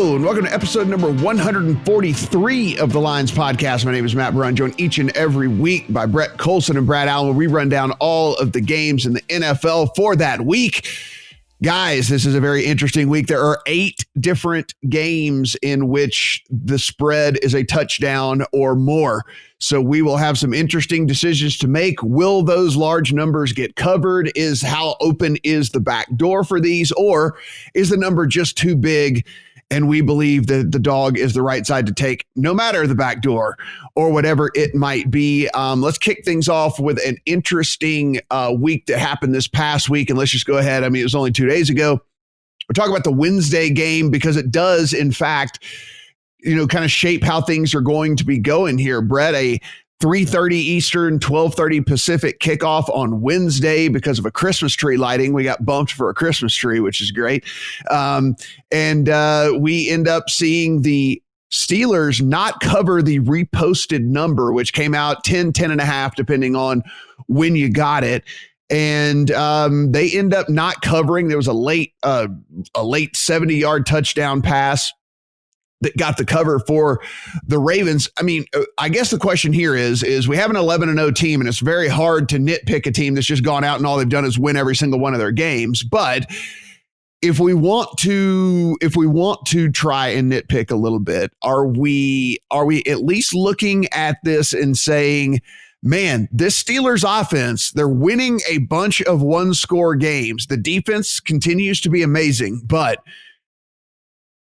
Hello, and welcome to episode number 143 of the Lions Podcast. My name is Matt Brun, joined each and every week by Brett Colson and Brad Allen, where we run down all of the games in the NFL for that week. Guys, this is a very interesting week. There are 8 different games in which the spread is a touchdown or more. So we will have some interesting decisions to make. Will those large numbers get covered? How open is the back door for these? Or is the number just too big and we believe that the dog is the right side to take no matter the back door or whatever it might be? Let's kick things off with an interesting week that happened this past week. And let's just go ahead. It was only 2 days ago. We're talking about the Wednesday game because it does, in fact, kind of shape how things are going to be going here. Brett, a 3:30 Eastern, 12:30 Pacific kickoff on Wednesday because of a Christmas tree lighting. We got bumped for a Christmas tree, which is great. And we end up seeing the Steelers not cover the reposted number, which came out 10.5, depending on when you got it. And they end up not covering. There was a late 70-yard touchdown pass that got the cover for the Ravens. I guess the question here is we have an 11-0 team, and it's very hard to nitpick a team that's just gone out and all they've done is win every single one of their games. But if we want to try and nitpick a little bit, are we at least looking at this and saying, man, this Steelers offense, they're winning a bunch of one-score games. The defense continues to be amazing, but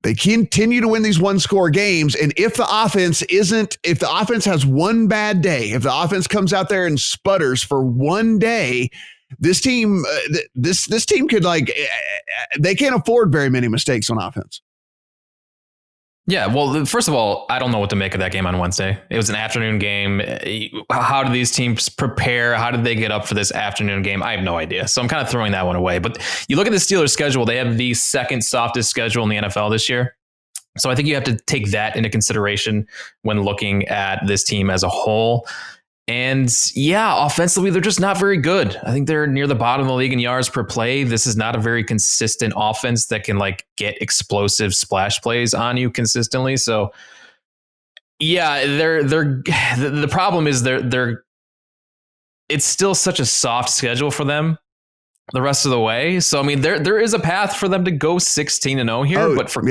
they continue to win these one-score games, and if the offense has one bad day, if the offense comes out there and sputters for one day, this team could they can't afford very many mistakes on offense. Yeah, well, first of all, I don't know what to make of that game on Wednesday. It was an afternoon game. How do these teams prepare? How did they get up for this afternoon game? I have no idea. So I'm kind of throwing that one away. But you look at the Steelers' schedule, they have the second softest schedule in the NFL this year. So I think you have to take that into consideration when looking at this team as a whole. And yeah, offensively, they're just not very good. I think they're near the bottom of the league in yards per play. This is not a very consistent offense that can get explosive splash plays on you consistently. So yeah, the problem is it's still such a soft schedule for them the rest of the way. So there is a path for them to go 16-0 here, but for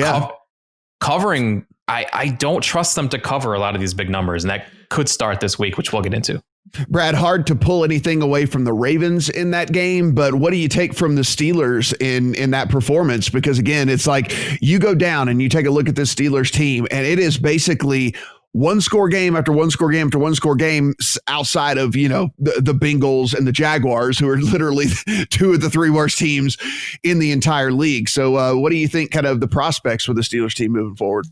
covering, I don't trust them to cover a lot of these big numbers, and that could start this week, which we'll get into. Brad, hard to pull anything away from the Ravens in that game, but what do you take from the Steelers in that performance? Because again, it's like you go down and you take a look at this Steelers team, and it is basically one-score game after one-score game after one-score game outside of, the Bengals and the Jaguars, who are literally 2 of the 3 worst teams in the entire league. So what do you think kind of the prospects for the Steelers team moving forward?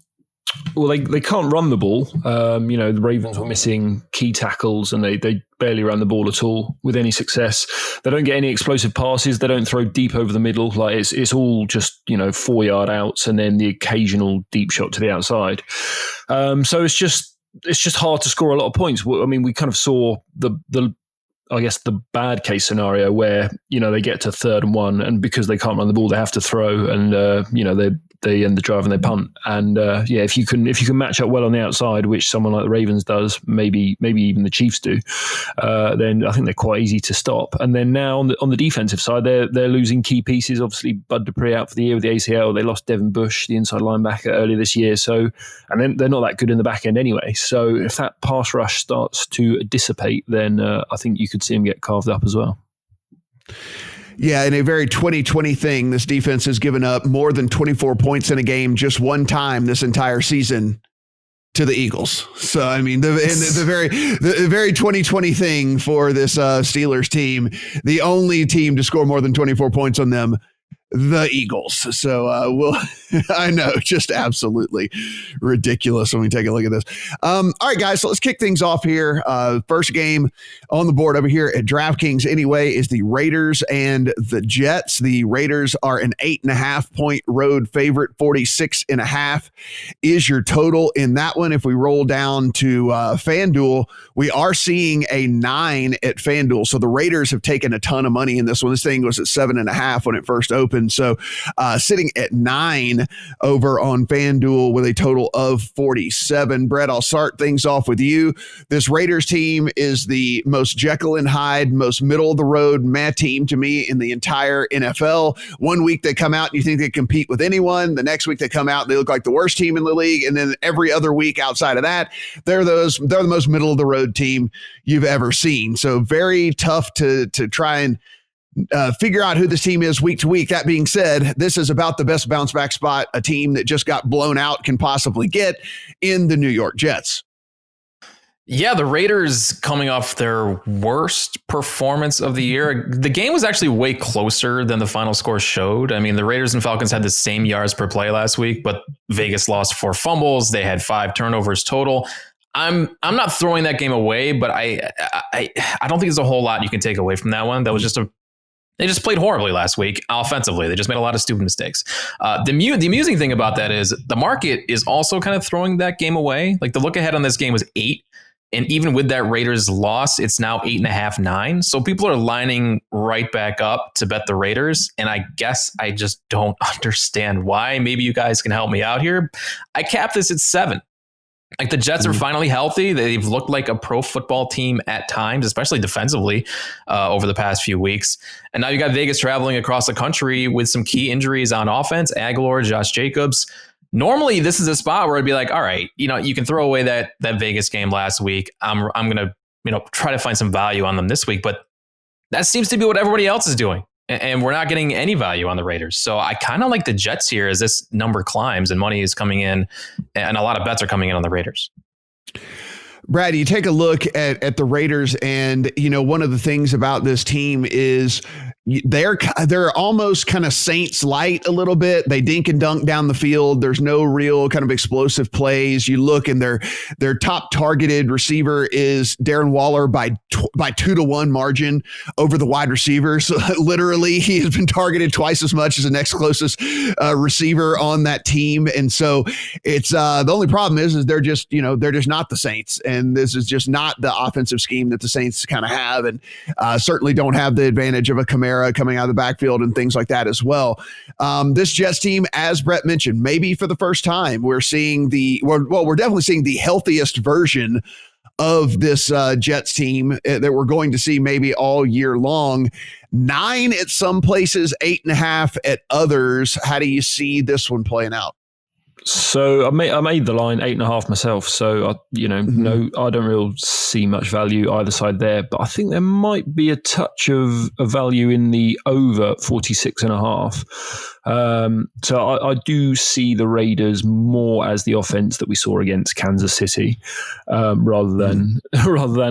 Well, they can't run the ball. The Ravens were missing key tackles and they barely ran the ball at all with any success. They don't get any explosive passes. They don't throw deep over the middle. It's all just, 4-yard outs and then the occasional deep shot to the outside. So it's just hard to score a lot of points. We kind of saw the bad case scenario where, they get to 3rd and 1 and because they can't run the ball, they have to throw and, they end the drive and they punt. And if you can match up well on the outside, which someone like the Ravens does, maybe even the Chiefs do, then I think they're quite easy to stop. And then now on the defensive side, they're losing key pieces. Obviously, Bud Dupree out for the year with the ACL. They lost Devin Bush, the inside linebacker, earlier this year. So, and then they're not that good in the back end anyway. So if that pass rush starts to dissipate, then I think you could see them get carved up as well. Yeah, in a very 2020 thing, this defense has given up more than 24 points in a game just one time this entire season to the Eagles. So, the very 2020 thing for this Steelers team, the only team to score more than 24 points on them, the Eagles. So I know, just absolutely ridiculous when we take a look at this. All right, guys, so let's kick things off here. First game on the board over here at DraftKings anyway is the Raiders and the Jets. The Raiders are an 8.5 point road favorite. 46.5 is your total in that one. If we roll down to FanDuel, we are seeing a 9 at FanDuel. So the Raiders have taken a ton of money in this one. This thing was at 7.5 when it first opened. open. So sitting at 9 over on FanDuel with a total of 47. Brett, I'll start things off with you. This Raiders team is the most Jekyll and Hyde, most middle of the road meh team to me in the entire NFL. One week they come out and you think they compete with anyone. The next week they come out and they look like the worst team in the league. And then every other week outside of that, they're the most middle of the road team you've ever seen. So very tough to try and figure out who this team is week to week. That being said, this is about the best bounce back spot a team that just got blown out can possibly get in the New York Jets. Yeah, the Raiders coming off their worst performance of the year. The game was actually way closer than the final score showed. I mean, the Raiders and Falcons had the same yards per play last week, but Vegas lost 4 fumbles. They had 5 turnovers total. I'm not throwing that game away, but I don't think there's a whole lot you can take away from that one. That was they just played horribly last week offensively. They just made a lot of stupid mistakes. The amusing thing about that is the market is also kind of throwing that game away. Like the look ahead on this game was 8. And even with that Raiders loss, it's now 8.5, 9. So people are lining right back up to bet the Raiders. And I guess I just don't understand why. Maybe you guys can help me out here. I capped this at 7. Like the Jets are finally healthy. They've looked like a pro football team at times, especially defensively over the past few weeks. And now you got Vegas traveling across the country with some key injuries on offense, Aguilar, Josh Jacobs. Normally, this is a spot where I'd be like, all right, you can throw away that Vegas game last week. I'm going to, try to find some value on them this week. But that seems to be what everybody else is doing. And we're not getting any value on the Raiders. So I kind of like the Jets here as this number climbs and money is coming in and a lot of bets are coming in on the Raiders. Brad, you take a look at the Raiders and, one of the things about this team is they're almost kind of Saints light a little bit. They dink and dunk down the field. There's no real kind of explosive plays. You look and their top targeted receiver is Darren Waller by 2-1 margin over the wide receivers. So literally, he has been targeted twice as much as the next closest receiver on that team. And so it's the only problem is they're just not the Saints. And this is just not the offensive scheme that the Saints kind of have, and certainly don't have the advantage of a Kamara coming out of the backfield and things like that as well. This Jets team, as Brett mentioned, maybe for the first time, we're definitely seeing the healthiest version of this Jets team that we're going to see maybe all year long. 9 at some places, 8.5 at others. How do you see this one playing out? So I made the line 8.5 myself. So no, I don't really see much value either side there. But I think there might be a touch of value in the over 46.5. So I do see the Raiders more as the offense that we saw against Kansas City, rather than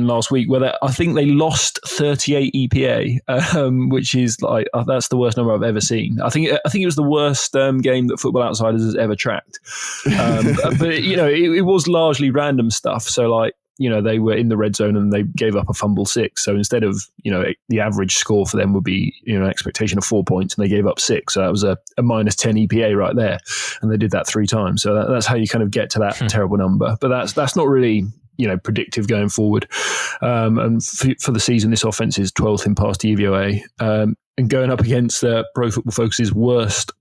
last week, where I think they lost 38 EPA, which is that's the worst number I've ever seen. I think it was the worst game that Football Outsiders has ever tracked. But it was largely random stuff. So they were in the red zone and they gave up a fumble 6. So instead of, the average score for them would be, an expectation of 4 points, and they gave up 6. So that was a minus 10 EPA right there. And they did that 3 times. So that's how you kind of get to that terrible number. But that's not really, predictive going forward. And for the season, this offense is 12th in pass DVOA. And going up against Pro Football Focus's worst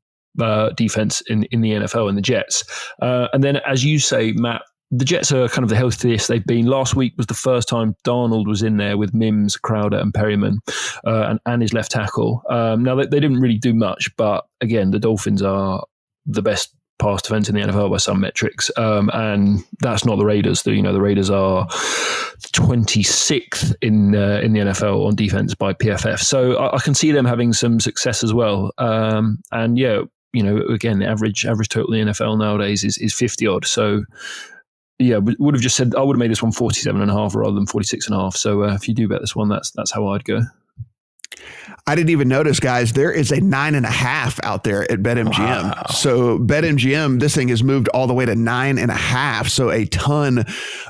defense in the NFL, in the Jets. And then, as you say, Matt, the Jets are kind of the healthiest they've been. Last week was the first time Darnold was in there with Mims, Crowder and Perryman and his left tackle. Now, they didn't really do much, but again, the Dolphins are the best pass defense in the NFL by some metrics. And that's not the Raiders. The Raiders are 26th in the NFL on defense by PFF. So I can see them having some success as well. And yeah, again, the average total in the NFL nowadays is 50 odd. So yeah, would have just said I would have made this one 47.5 rather than 46.5. So if you do bet this one, that's how I'd go. I didn't even notice, guys, there is a 9.5 out there at BetMGM. Wow. So BetMGM, this thing has moved all the way to 9.5. So a ton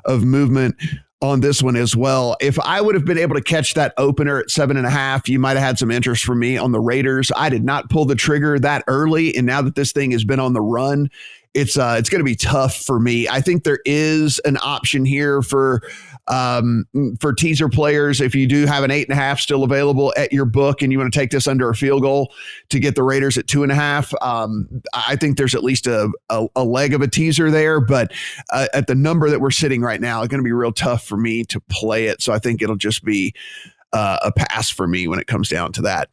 of movement on this one as well. If I would have been able to catch that opener at 7.5, you might have had some interest from me on the Raiders. I did not pull the trigger that early. And now that this thing has been on the run, it's going to be tough for me. I think there is an option here for For teaser players, if you do have an 8.5 still available at your book and you want to take this under a field goal to get the Raiders at 2.5, I think there's at least a leg of a teaser there. But at the number that we're sitting right now, it's going to be real tough for me to play it. So I think it'll just be a pass for me when it comes down to that.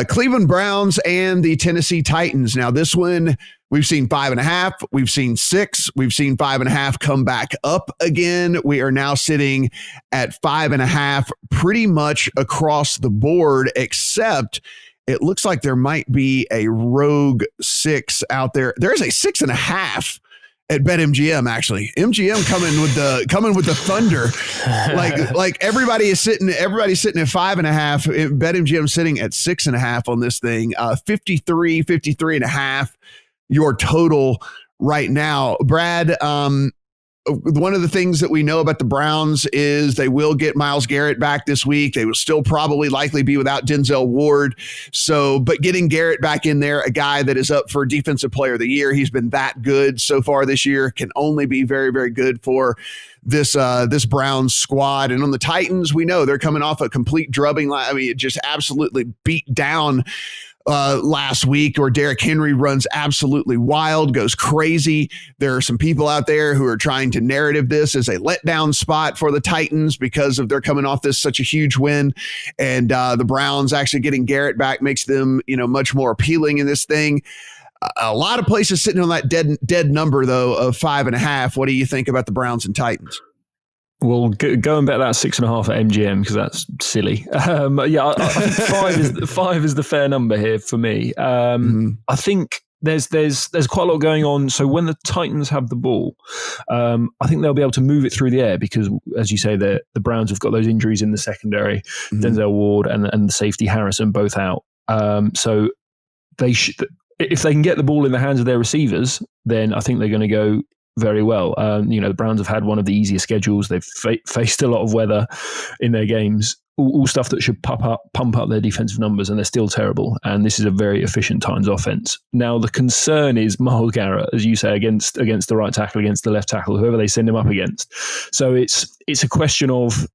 Cleveland Browns and the Tennessee Titans. Now, this one, we've seen 5.5, we've seen 6, we've seen 5.5 come back up again. We are now sitting at 5.5 pretty much across the board, except it looks like there might be a rogue 6 out there. There is a 6.5 at BetMGM, actually. MGM coming with the thunder. like everybody's sitting at 5.5. BetMGM sitting at 6.5 on this thing. 53.5 your total right now. Brad, one of the things that we know about the Browns is they will get Myles Garrett back this week. They will still probably likely be without Denzel Ward. So, but getting Garrett back in there, a guy that is up for Defensive Player of the Year, he's been that good so far this year, can only be very, very good for this Browns squad. And on the Titans, we know they're coming off a complete drubbing. I mean, it just absolutely beat down last week, or Derrick Henry runs absolutely wild, goes crazy. There are some people out there who are trying to narrative this as a letdown spot for the Titans because of they're coming off this such a huge win, and the Browns actually getting Garrett back makes them much more appealing in this thing. A lot of places sitting on that dead number though of 5.5. What do you think about the Browns and Titans? Well, go and bet that 6.5 at MGM because that's silly. I think 5 is the fair number here for me. I think there's quite a lot going on. So when the Titans have the ball, I think they'll be able to move it through the air because, as you say, the Browns have got those injuries in the secondary, Denzel Ward and the safety Harrison both out. So they should, if they can get the ball in the hands of their receivers, then I think they're going to go very well. The Browns have had one of the easiest schedules. They've faced a lot of weather in their games, all stuff that should pump up their defensive numbers, and they're still terrible. And this is a very efficient Titans offense. Now, the concern is Myles Garrett, as you say, against the right tackle, against the left tackle, whoever they send him up against. So it's a question of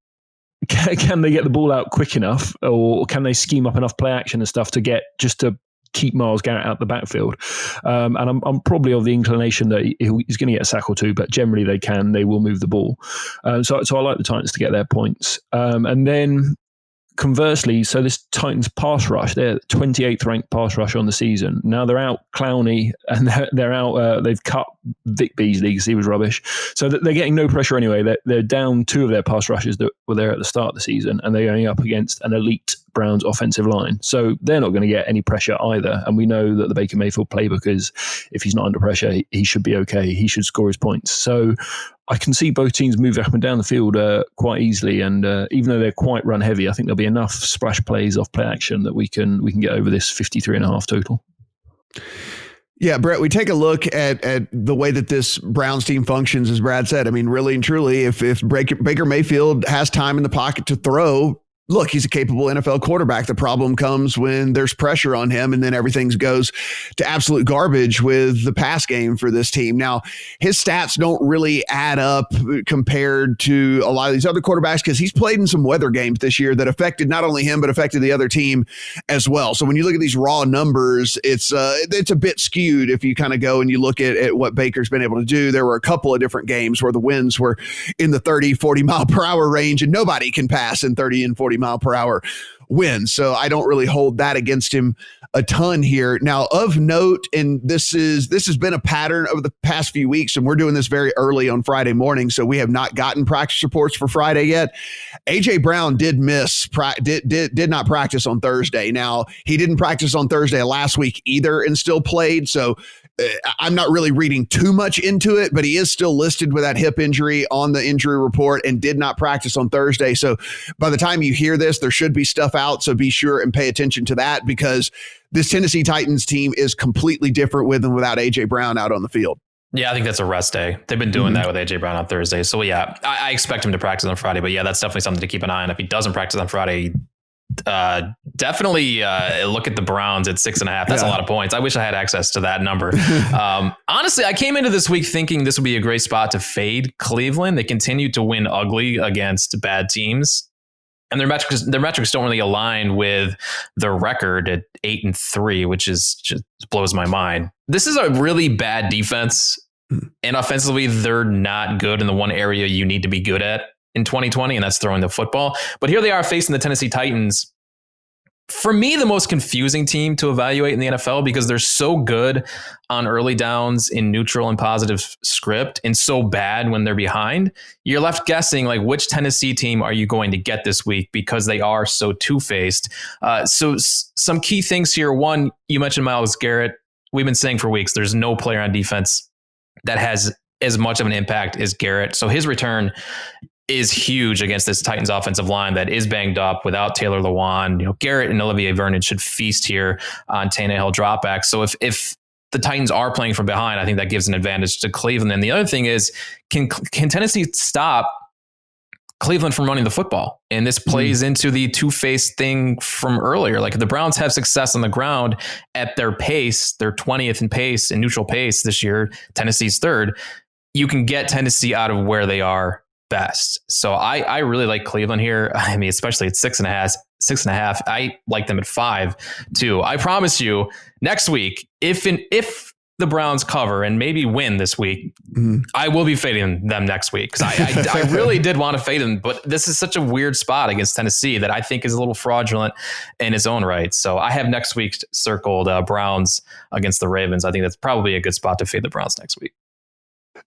can they get the ball out quick enough, or can they scheme up enough play action and stuff to keep Myles Garrett out the backfield. And I'm probably of the inclination that he's going to get a sack or two, but generally they will move the ball. So I like the Titans to get their points. And then conversely, so this Titans pass rush, they're 28th ranked pass rush on the season. Now they're out Clowney and they're out, they've cut Vic Beasley because he was rubbish. So they're getting no pressure anyway. They're down 2 of their pass rushers that were there at the start of the season, and they're going up against an elite Browns offensive line. So they're not going to get any pressure either. And we know that the Baker Mayfield playbook is if he's not under pressure, he should be okay. He should score his points. So I can see both teams move up and down the field quite easily. And even though they're quite run heavy, I think there'll be enough splash plays off play action that we can get over this 53.5 total. Yeah, Brett, we take a look at the way that this Browns team functions, as Brad said. I mean, really and truly, if Baker Mayfield has time in the pocket to throw, look, he's a capable NFL quarterback. The problem comes when there's pressure on him, and then everything goes to absolute garbage with the pass game for this team. Now, his stats don't really add up compared to a lot of these other quarterbacks because he's played in some weather games this year that affected not only him, but affected the other team as well. So when you look at these raw numbers, it's a bit skewed if you kind of go and you look at what Baker's been able to do. There were a couple of different games where the winds were in the 30, 40 mile per hour range, and nobody can pass in 30 and 40 mile per hour winds. So I don't really hold that against him a ton here. Now, of note, and this has been a pattern over the past few weeks, and we're doing this very early on Friday morning, so we have not gotten practice reports for Friday yet. AJ Brown did not practice on Thursday. Now, he didn't practice on Thursday last week either and still played, so I'm not really reading too much into it, but he is still listed with that hip injury on the injury report and did not practice on Thursday. So by the time you hear this, there should be stuff out. So be sure and pay attention to that, because this Tennessee Titans team is completely different with and without AJ Brown out on the field. Yeah, I think that's a rest day. They've been doing that with AJ Brown on Thursday. So yeah, I expect him to practice on Friday, but yeah, that's definitely something to keep an eye on. If he doesn't practice on Friday, Definitely look at the Browns at 6.5. That's a lot of points. I wish I had access to that number. Honestly, I came into this week thinking this would be a great spot to fade Cleveland. They continue to win ugly against bad teams, and their metrics don't really align with their record at 8-3, which is just blows my mind. This is a really bad defense, and offensively, they're not good in the one area you need to be good at in 2020, and that's throwing the football. But here they are facing the Tennessee Titans. For me, the most confusing team to evaluate in the NFL because they're so good on early downs in neutral and positive script and so bad when they're behind. You're left guessing, like, which Tennessee team are you going to get this week because they are so two-faced. So some key things here. One, you mentioned Myles Garrett. We've been saying for weeks, there's no player on defense that has as much of an impact as Garrett. So his return is huge against this Titans offensive line that is banged up without Taylor Lewan. Garrett and Olivier Vernon should feast here on Tannehill dropbacks. So if the Titans are playing from behind, I think that gives an advantage to Cleveland. And the other thing is, can Tennessee stop Cleveland from running the football? And this plays into the two-faced thing from earlier. Like, the Browns have success on the ground at their pace. They're 20th in pace and neutral pace this year. Tennessee's third. You can get Tennessee out of where they are best. So I really like Cleveland here. I mean, especially at 6.5. I like them at 5 too. I promise you, next week, if the Browns cover and maybe win this week, I will be fading them next week because I really did want to fade them. But this is such a weird spot against Tennessee that I think is a little fraudulent in its own right. So I have next week circled Browns against the Ravens. I think that's probably a good spot to fade the Browns next week.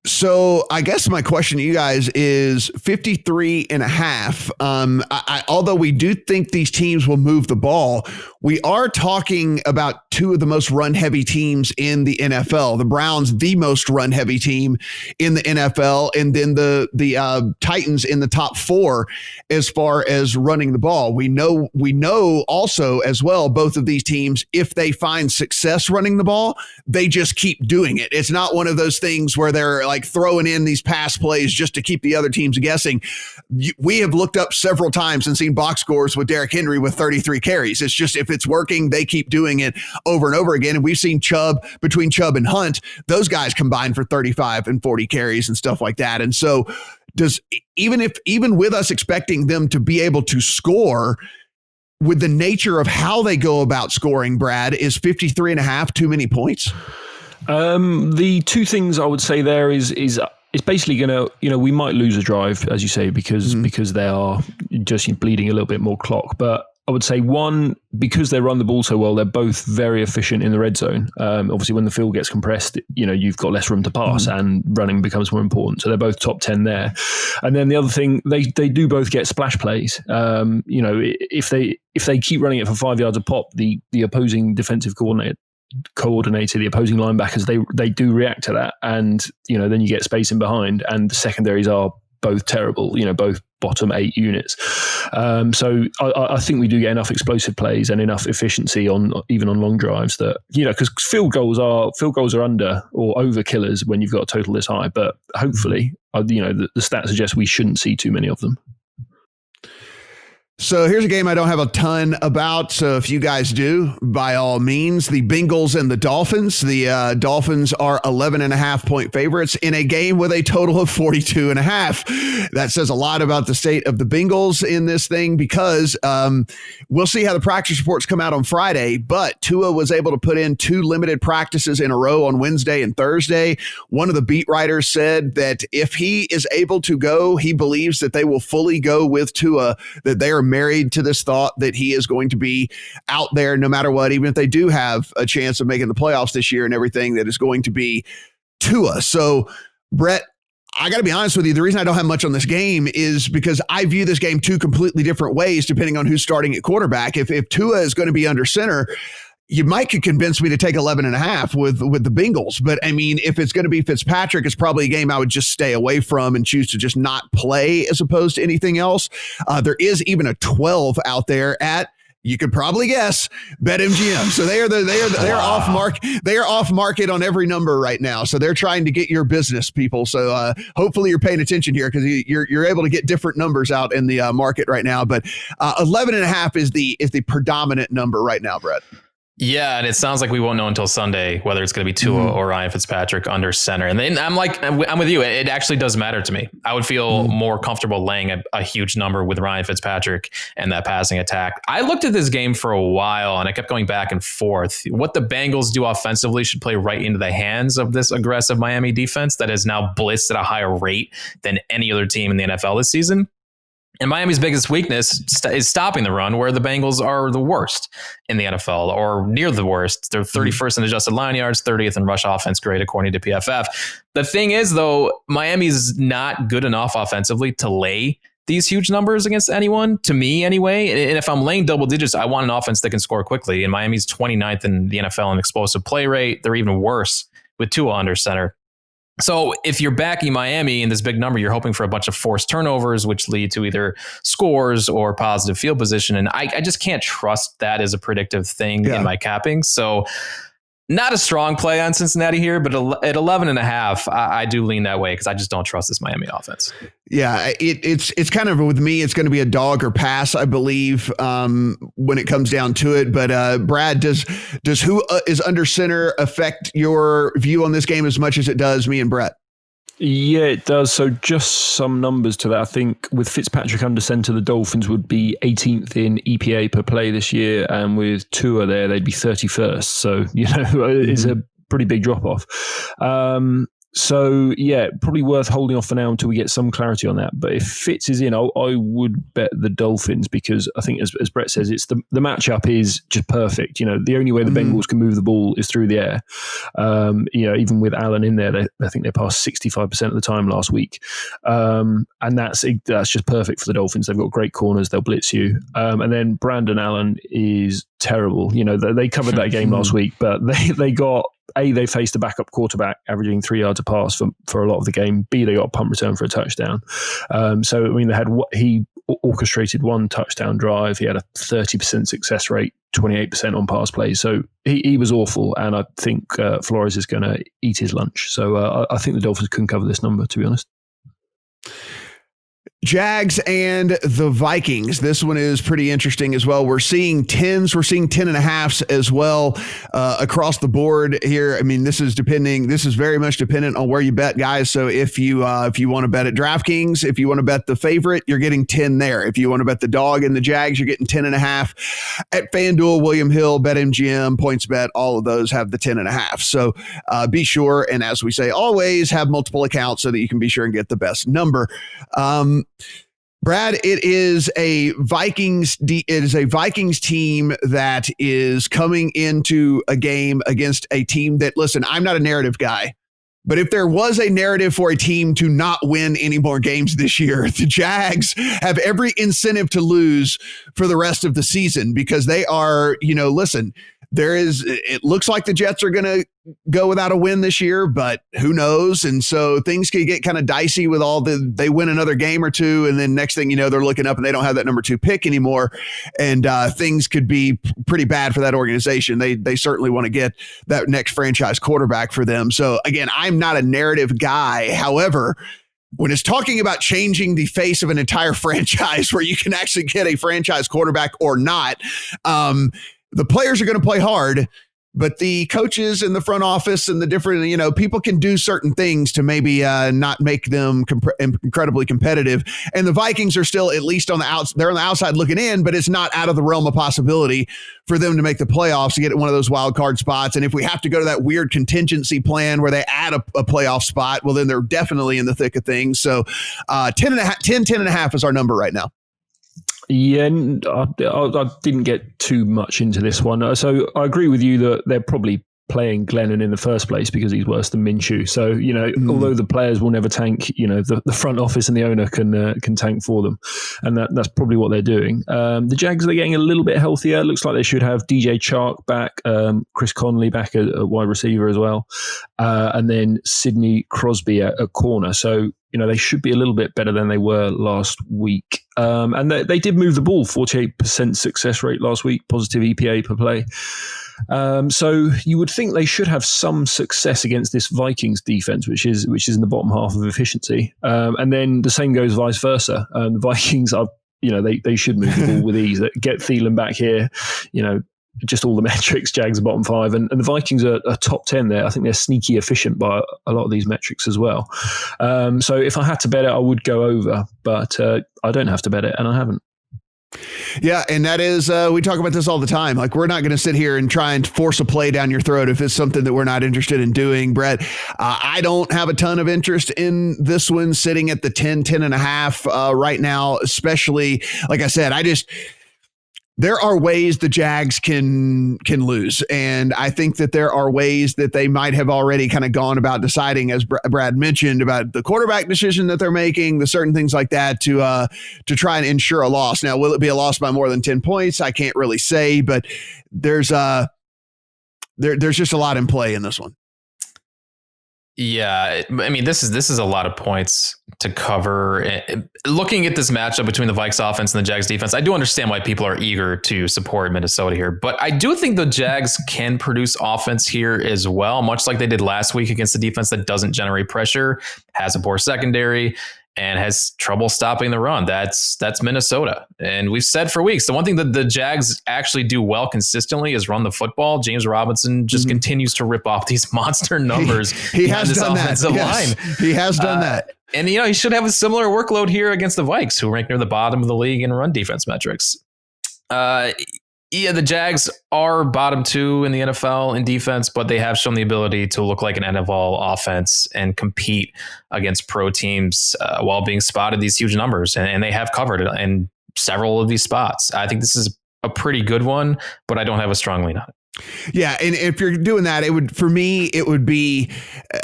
So I guess my question to you guys is 53.5. Although we do think these teams will move the ball, we are talking about two of the most run heavy teams in the NFL. The Browns, the most run heavy team in the NFL, and then the Titans in the top 4 as far as running the ball. We know also as well, both of these teams, if they find success running the ball, they just keep doing it. It's not one of those things where they're like throwing in these pass plays just to keep the other teams guessing. We have looked up several times and seen box scores with Derrick Henry with 33 carries. It's just, if it's working, they keep doing it over and over again. And we've seen between Chubb and Hunt, those guys combined for 35 and 40 carries and stuff like that. And so even with us expecting them to be able to score, with the nature of how they go about scoring, Brad, is 53.5 too many points? The two things I would say there is it's basically going to, we might lose a drive, as you say, because they are just bleeding a little bit more clock. But I would say, one, because they run the ball so well, they're both very efficient in the red zone. Obviously, when the field gets compressed, you've got less room to pass and running becomes more important. So they're both top 10 there. And then the other thing, they do both get splash plays. If they keep running it for 5 yards a pop, the opposing defensive coordinator, the opposing linebackers, they do react to that, and then you get space in behind, and the secondaries are both terrible, both bottom 8 units. So I think we do get enough explosive plays and enough efficiency even on long drives that, because field goals are under or over killers when you've got a total this high, but hopefully the stats suggest we shouldn't see too many of them. So here's a game I don't have a ton about. So if you guys do, by all means, the Bengals and the Dolphins. The Dolphins are 11.5 point favorites in a game with a total of 42.5. That says a lot about the state of the Bengals in this thing, because we'll see how the practice reports come out on Friday. But Tua was able to put in 2 limited practices in a row on Wednesday and Thursday. One of the beat writers said that if he is able to go, he believes that they will fully go with Tua, that they are married to this thought that he is going to be out there no matter what, even if they do have a chance of making the playoffs this year and everything, that is going to be Tua. So, Brett, I got to be honest with you. The reason I don't have much on this game is because I view this game 2 completely different ways depending on who's starting at quarterback. If Tua is going to be under center, you might could convince me to take 11.5 with the Bengals. But I mean, if it's going to be Fitzpatrick, it's probably a game I would just stay away from and choose to just not play as opposed to anything else. There is even a 12 out there at You could probably guess BetMGM. So they are off mark. They are off market on every number right now. So they're trying to get your business, people. So hopefully you're paying attention here because you're able to get different numbers out in the market right now. But 11.5 is the predominant number right now, Brett. Yeah, and it sounds like we won't know until Sunday whether it's going to be Tua or Ryan Fitzpatrick under center. And then I'm with you. It actually does matter to me. I would feel more comfortable laying a huge number with Ryan Fitzpatrick and that passing attack. I looked at this game for a while and I kept going back and forth. What the Bengals do offensively should play right into the hands of this aggressive Miami defense that has now blitzed at a higher rate than any other team in the NFL this season. And Miami's biggest weakness is stopping the run, where the Bengals are the worst in the NFL, or near the worst. They're 31st in adjusted line yards, 30th in rush offense grade, according to PFF. The thing is, though, Miami's not good enough offensively to lay these huge numbers against anyone, to me anyway. And if I'm laying double digits, I want an offense that can score quickly. And Miami's 29th in the NFL in explosive play rate. They're even worse with Tua under center. So if you're backing Miami in this big number, you're hoping for a bunch of forced turnovers, which lead to either scores or positive field position. And I just can't trust that as a predictive thing in my capping. So not a strong play on Cincinnati here, but at 11.5, I do lean that way because I just don't trust this Miami offense. Yeah, it's kind of, with me, it's going to be a dog or pass, I believe, when it comes down to it. But Brad, does who is under center affect your view on this game as much as it does me and Brett? Yeah, it does. So just some numbers to that. I think with Fitzpatrick under center, the Dolphins would be 18th in EPA per play this year. And with Tua there, they'd be 31st. So, it's a pretty big drop off. So, yeah, probably worth holding off for now until we get some clarity on that. But if Fitz is in, I would bet the Dolphins because I think, as Brett says, it's the matchup is just perfect. The only way the Bengals can move the ball is through the air. Even with Allen in there, I think they passed 65% of the time last week. And that's just perfect for the Dolphins. They've got great corners. They'll blitz you. And then Brandon Allen is terrible. They covered that game last week, but they faced a backup quarterback averaging 3 yards a pass for a lot of the game. B, they got a punt return for a touchdown. He orchestrated one touchdown drive. He had a 30% success rate, 28% on pass plays. So he was awful. And I think Flores is going to eat his lunch. So I think the Dolphins couldn't cover this number, to be honest. Jags and the Vikings. This one is pretty interesting as well. We're seeing 10s. We're seeing 10.5s as well across the board here. I mean, this is very much dependent on where you bet, guys. So if you want to bet at DraftKings, if you want to bet the favorite, you're getting 10 there. If you want to bet the dog and the Jags, you're getting 10.5 at FanDuel, William Hill, BetMGM, PointsBet. All of those have the 10.5. So be sure. And as we say, always have multiple accounts so that you can be sure and get the best number. Brad, it is a Vikings team that is coming into a game against a team that, listen, I'm not a narrative guy, but if there was a narrative for a team to not win any more games this year, the Jags have every incentive to lose for the rest of the season because they are, listen, it looks like the Jets are going to go without a win this year, but who knows? And so things can get kind of dicey with they win another game or two. And then next thing you know, they're looking up and they don't have that number 2 pick anymore. And things could be pretty bad for that organization. They certainly want to get that next franchise quarterback for them. So again, I'm not a narrative guy. However, when it's talking about changing the face of an entire franchise where you can actually get a franchise quarterback or not, the players are going to play hard, but the coaches in the front office and the different, people can do certain things to maybe not make them incredibly competitive. And the Vikings are still at least they're on the outside looking in, but it's not out of the realm of possibility for them to make the playoffs to get one of those wild card spots. And if we have to go to that weird contingency plan where they add a playoff spot, well, then they're definitely in the thick of things. So 10.5 is our number right now. Yeah, I didn't get too much into this one. So I agree with you that they're probably playing Glennon in the first place because he's worse than Minshew. So, although the players will never tank, the front office and the owner can tank for them. And that's probably what they're doing. The Jags are getting a little bit healthier. It looks like they should have DJ Chark back, Chris Conley back at wide receiver as well. And then Sidney Crosby at corner. So, they should be a little bit better than they were last week. And they did move the ball, 48% success rate last week, positive EPA per play. So you would think they should have some success against this Vikings defense, which is in the bottom half of efficiency. And then the same goes vice versa. The Vikings are, they should move the ball with ease. Get Thielen back here, just all the metrics. Jags are bottom 5, and the Vikings are top 10 there. I think they're sneaky efficient by a lot of these metrics as well. So if I had to bet it, I would go over, but I don't have to bet it, and I haven't. Yeah, and that is, we talk about this all the time. Like, we're not going to sit here and try and force a play down your throat if it's something that we're not interested in doing. Brett, I don't have a ton of interest in this one, sitting at the 10.5 right now, especially, like I said, there are ways the Jags can lose. And I think that there are ways that they might have already kind of gone about deciding, as Brad mentioned, about the quarterback decision that they're making, the certain things like that to try and ensure a loss. Now, will it be a loss by more than 10 points? I can't really say, but there's just a lot in play in this one. Yeah, I mean, this is a lot of points to cover. Looking at this matchup between the Vikes offense and the Jags defense, I do understand why people are eager to support Minnesota here, but I do think the Jags can produce offense here as well, much like they did last week against the defense that doesn't generate pressure, has a poor secondary, and has trouble stopping the run. That's Minnesota. And we've said for weeks, the one thing that the Jags actually do well consistently is run the football. James Robinson just continues to rip off these monster numbers. He has done that. Yes, he has done that. And, he should have a similar workload here against the Vikes, who rank near the bottom of the league in run defense metrics. The Jags are bottom 2 in the NFL in defense, but they have shown the ability to look like an NFL offense and compete against pro teams while being spotted these huge numbers. And they have covered in several of these spots. I think this is a pretty good one, but I don't have a strong lean on it. Yeah, and if you're doing that, it would be,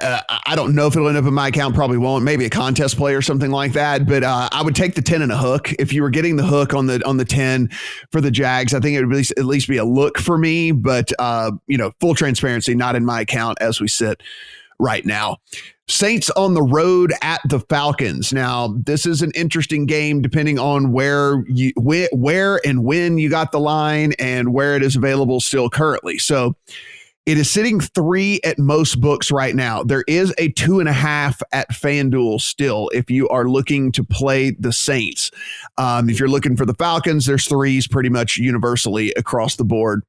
I don't know if it'll end up in my account, probably won't, maybe a contest play or something like that, but I would take the 10 and a hook. If you were getting the hook on the 10 for the Jags, I think it would at least be a look for me, but full transparency, not in my account as we sit right now. Saints on the road at the Falcons. Now, this is an interesting game depending on where and when you got the line and where it is available still currently. So it is sitting 3 at most books right now. There is a 2.5 at FanDuel still if you are looking to play the Saints. If you're looking for the Falcons, there's 3s pretty much universally across the board.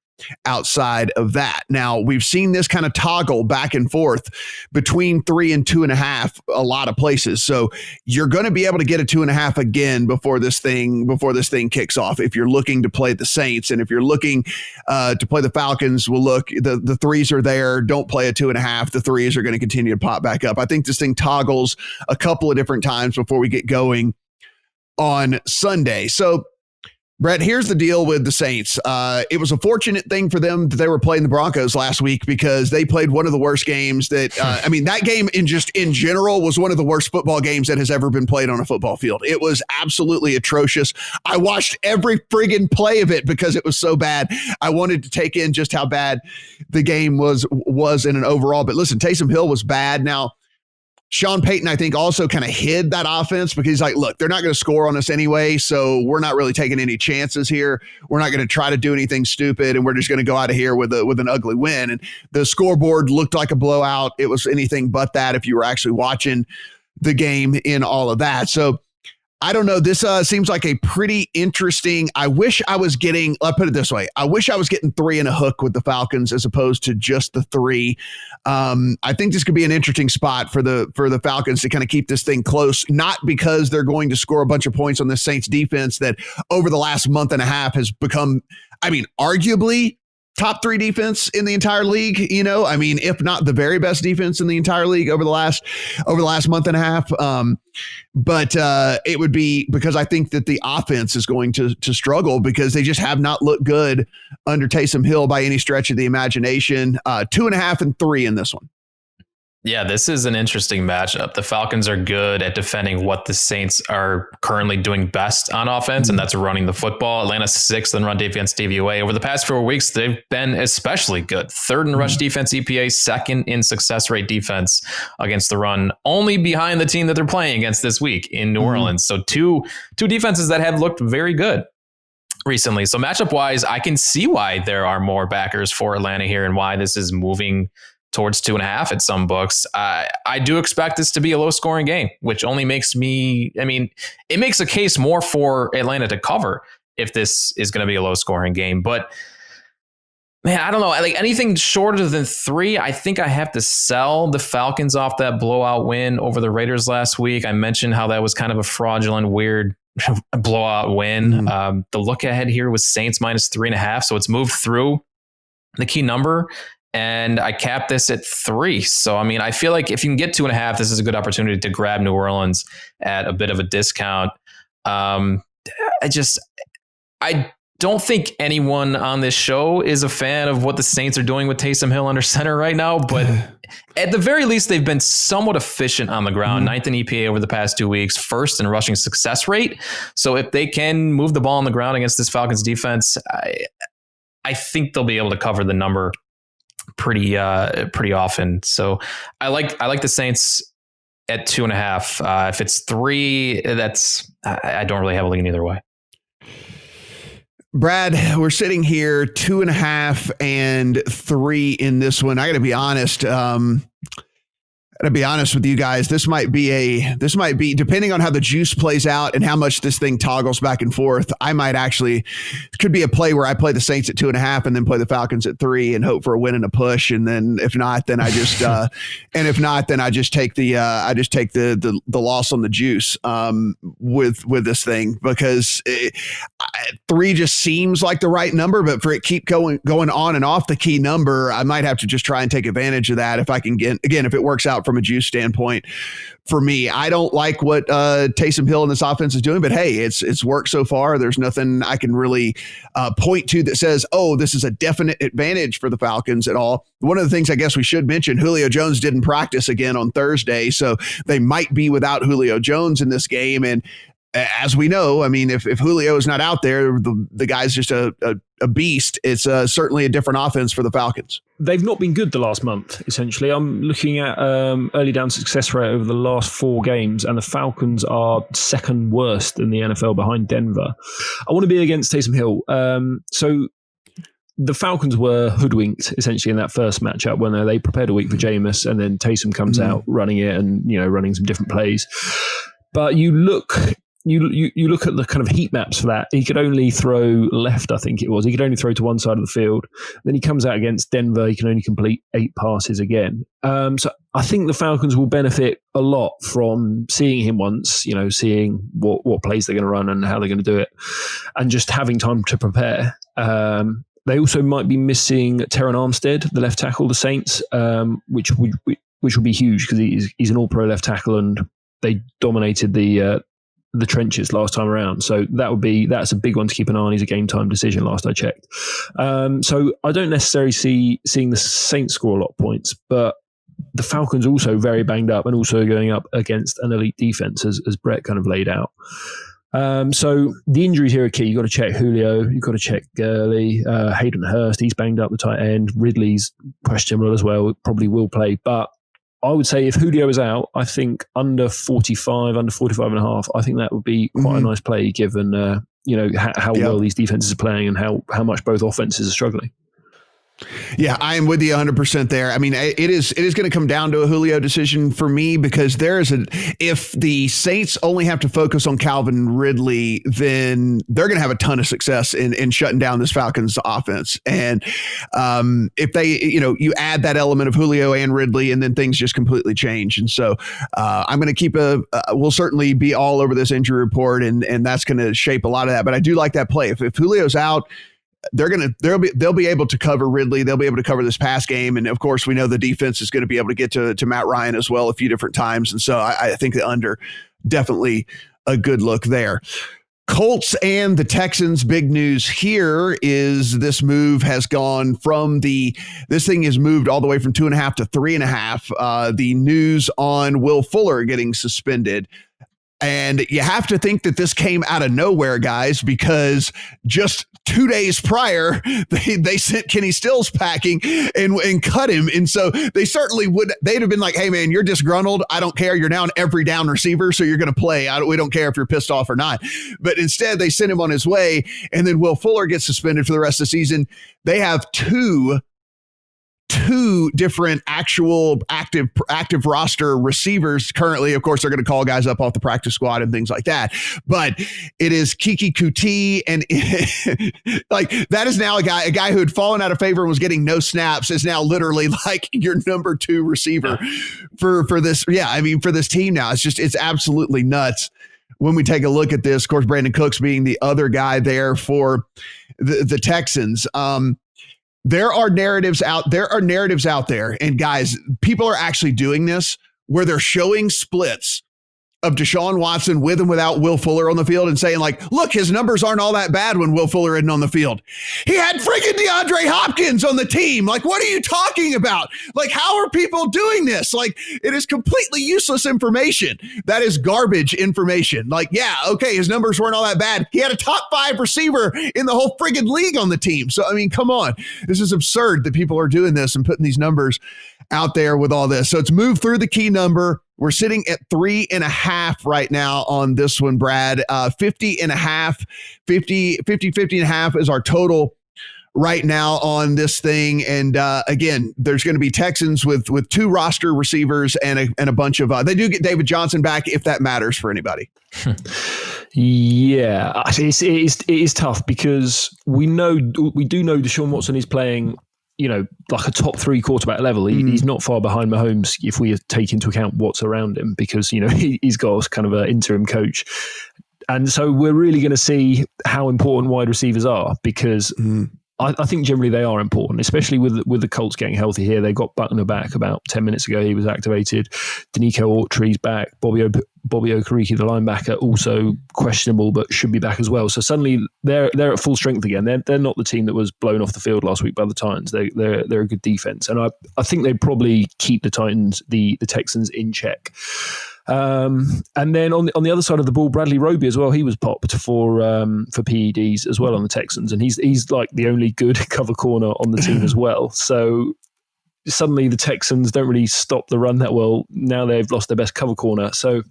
Outside of that, now we've seen this kind of toggle back and forth between 3 and 2.5 a lot of places. So you're going to be able to get a 2.5 again before this thing kicks off. If you're looking to play the Saints, and if you're looking to play the Falcons, well, look, the 3s are there. Don't play a 2.5. The 3s are going to continue to pop back up. I think this thing toggles a couple of different times before we get going on Sunday. So, Brett, here's the deal with the Saints. It was a fortunate thing for them that they were playing the Broncos last week, because they played one of the worst games that, that game in general was one of the worst football games that has ever been played on a football field. It was absolutely atrocious. I watched every friggin' play of it because it was so bad. I wanted to take in just how bad the game was in an overall. But listen, Taysom Hill was bad. Now, Sean Payton, I think, also kind of hid that offense because he's like, look, they're not going to score on us anyway, so we're not really taking any chances here. We're not going to try to do anything stupid, and we're just going to go out of here with an ugly win. And the scoreboard looked like a blowout. It was anything but that if you were actually watching the game in all of that. So I don't know. This seems like a pretty interesting. I wish I was getting, I'll put it this way. I wish I was getting 3 and a hook with the Falcons as opposed to just the 3. I think this could be an interesting spot for the Falcons to kind of keep this thing close, not because they're going to score a bunch of points on the Saints defense that over the last month and a half has become, arguably top 3 defense in the entire league, if not the very best defense in the entire league over the last month and a half. But it would be because I think that the offense is going to struggle because they just have not looked good under Taysom Hill by any stretch of the imagination. 2.5 and 3 in this one. Yeah, this is an interesting matchup. The Falcons are good at defending what the Saints are currently doing best on offense, and that's running the football. Atlanta's 6th in run defense DVOA. Over the past 4 weeks, they've been especially good. 3rd in rush defense EPA, 2nd in success rate defense against the run, only behind the team that they're playing against this week in New Orleans. So two defenses that have looked very good recently. So matchup wise, I can see why there are more backers for Atlanta here and why this is moving towards 2.5 at some books. I do expect this to be a low scoring game, which only makes it makes a case more for Atlanta to cover if this is going to be a low scoring game. But man, I don't know. Like anything shorter than 3, I think I have to sell the Falcons off that blowout win over the Raiders last week. I mentioned how that was kind of a fraudulent, weird blowout win. The look ahead here was Saints minus 3.5. So it's moved through the key number. And I capped this at 3. So, I feel like if you can get 2.5, this is a good opportunity to grab New Orleans at a bit of a discount. I don't think anyone on this show is a fan of what the Saints are doing with Taysom Hill under center right now. But at the very least, they've been somewhat efficient on the ground. 9th in EPA over the past 2 weeks, 1st in rushing success rate. So if they can move the ball on the ground against this Falcons defense, I think they'll be able to cover the number pretty often. So I like the Saints at 2.5. If it's 3, I don't really have a lean either way. Brad, we're sitting here 2.5 and 3 in this one. I got to be honest. With you guys, this might be depending on how the juice plays out and how much this thing toggles back and forth. Could be a play where I play the Saints at 2.5 and then play the Falcons at 3 and hope for a win and a push. And then if not, then I just take the loss on the juice with this thing, because 3 just seems like the right number, but for it keep going on and off the key number, I might have to just try and take advantage of that if I can get, again, if it works out from a juice standpoint. For me, I don't like what Taysom Hill and this offense is doing, but hey, it's worked so far. There's nothing I can really point to that says, oh, this is a definite advantage for the Falcons at all. One of the things I guess we should mention, Julio Jones didn't practice again on Thursday, so they might be without Julio Jones in this game. And as we know, if Julio is not out there, the guy's just a beast. It's certainly a different offense for the Falcons. They've not been good the last month, essentially. I'm looking at early down success rate over the last 4 games, and the Falcons are 2nd worst in the NFL behind Denver. I want to be against Taysom Hill. So the Falcons were hoodwinked, essentially, in that first matchup when they prepared a week for Jameis, and then Taysom comes out running it and running some different plays. But you look at the kind of heat maps for that. He could only throw left, I think it was. He could only throw to one side of the field. Then he comes out against Denver. He can only complete 8 passes again. So I think the Falcons will benefit a lot from seeing him once, seeing what plays they're going to run and how they're going to do it, and just having time to prepare. They also might be missing Teron Armstead, the left tackle, the Saints, which would be huge because he's an all-pro left tackle, and they dominated the trenches last time around. So that's a big one to keep an eye on. He's a game time decision last I checked. So I don't necessarily seeing the Saints score a lot of points, but the Falcons also very banged up and also going up against an elite defense as Brett kind of laid out. So the injuries here are key. You've got to check Julio. You've got to check Gurley. Hayden Hurst, he's banged up the tight end. Ridley's questionable as well. Probably will play, but I would say if Julio is out, I think under 45 and a half, I think that would be quite a nice play given, how well these defenses are playing and how much both offenses are struggling. Yeah, I am with you 100% there. It is going to come down to a Julio decision for me, because if the Saints only have to focus on Calvin Ridley, then they're going to have a ton of success in shutting down this Falcons offense. And if they, you add that element of Julio and Ridley, and then things just completely change. And so I'm going to keep we'll certainly be all over this injury report, and that's going to shape a lot of that. But I do like that play. If Julio's out, they'll be able to cover Ridley. They'll be able to cover this pass game. And of course, we know the defense is going to be able to get to Matt Ryan as well a few different times. And so I think the under, definitely a good look there. Colts and the Texans. Big news here is this move has gone from this thing has moved all the way from 2.5 to 3.5. The news on Will Fuller getting suspended. And you have to think that this came out of nowhere, guys, because just 2 days prior, they sent Kenny Stills packing and cut him. And so they certainly they'd have been like, hey, man, you're disgruntled. I don't care. You're now an every down receiver, so you're going to play. We don't care if you're pissed off or not. But instead, they sent him on his way. And then Will Fuller gets suspended for the rest of the season. They have two different actual active roster receivers currently. Of course, they're going to call guys up off the practice squad and things like that. But it is Kiki Kuti, and like that is now a guy who had fallen out of favor and was getting no snaps is now literally like your number 2 receiver for this. Yeah, I mean, for this team now, it's absolutely nuts. When we take a look at this, of course, Brandon Cooks being the other guy there for the Texans. There are narratives out there. And guys, people are actually doing this where they're showing splits of Deshaun Watson with and without Will Fuller on the field and saying like, look, his numbers aren't all that bad when Will Fuller isn't on the field. He had freaking DeAndre Hopkins on the team. Like, what are you talking about? Like, how are people doing this? Like, it is completely useless information. That is garbage information. Like, yeah, okay, his numbers weren't all that bad. He had a top 5 receiver in the whole friggin' league on the team. So, I mean, come on. This is absurd that people are doing this and putting these numbers out there with all this. So it's moved through the key number. We're sitting at 3.5 right now on this one, Brad. 50.5 is our total right now on this thing. And again, there's going to be Texans with 2 roster receivers and a bunch of they do get David Johnson back if that matters for anybody. Yeah, it is tough because we do know Deshaun Watson is playing, like a top 3 quarterback level. He's not far behind Mahomes if we take into account what's around him because, he's got kind of an interim coach. And so we're really going to see how important wide receivers are because I think generally they are important, especially with the Colts getting healthy here. They got Buckner back about 10 minutes ago. He was activated. Danico Autry's back. Bobby Okereke, the linebacker, also questionable, but should be back as well. So suddenly they're at full strength again. They're not the team that was blown off the field last week by the Titans. They're a good defense. And I think they probably keep the Texans in check. And then on the other side of the ball, Bradley Roby as well. He was popped for PEDs as well on the Texans, and he's like the only good cover corner on the team as well. So suddenly the Texans don't really stop the run that well. Now they've lost their best cover corner. So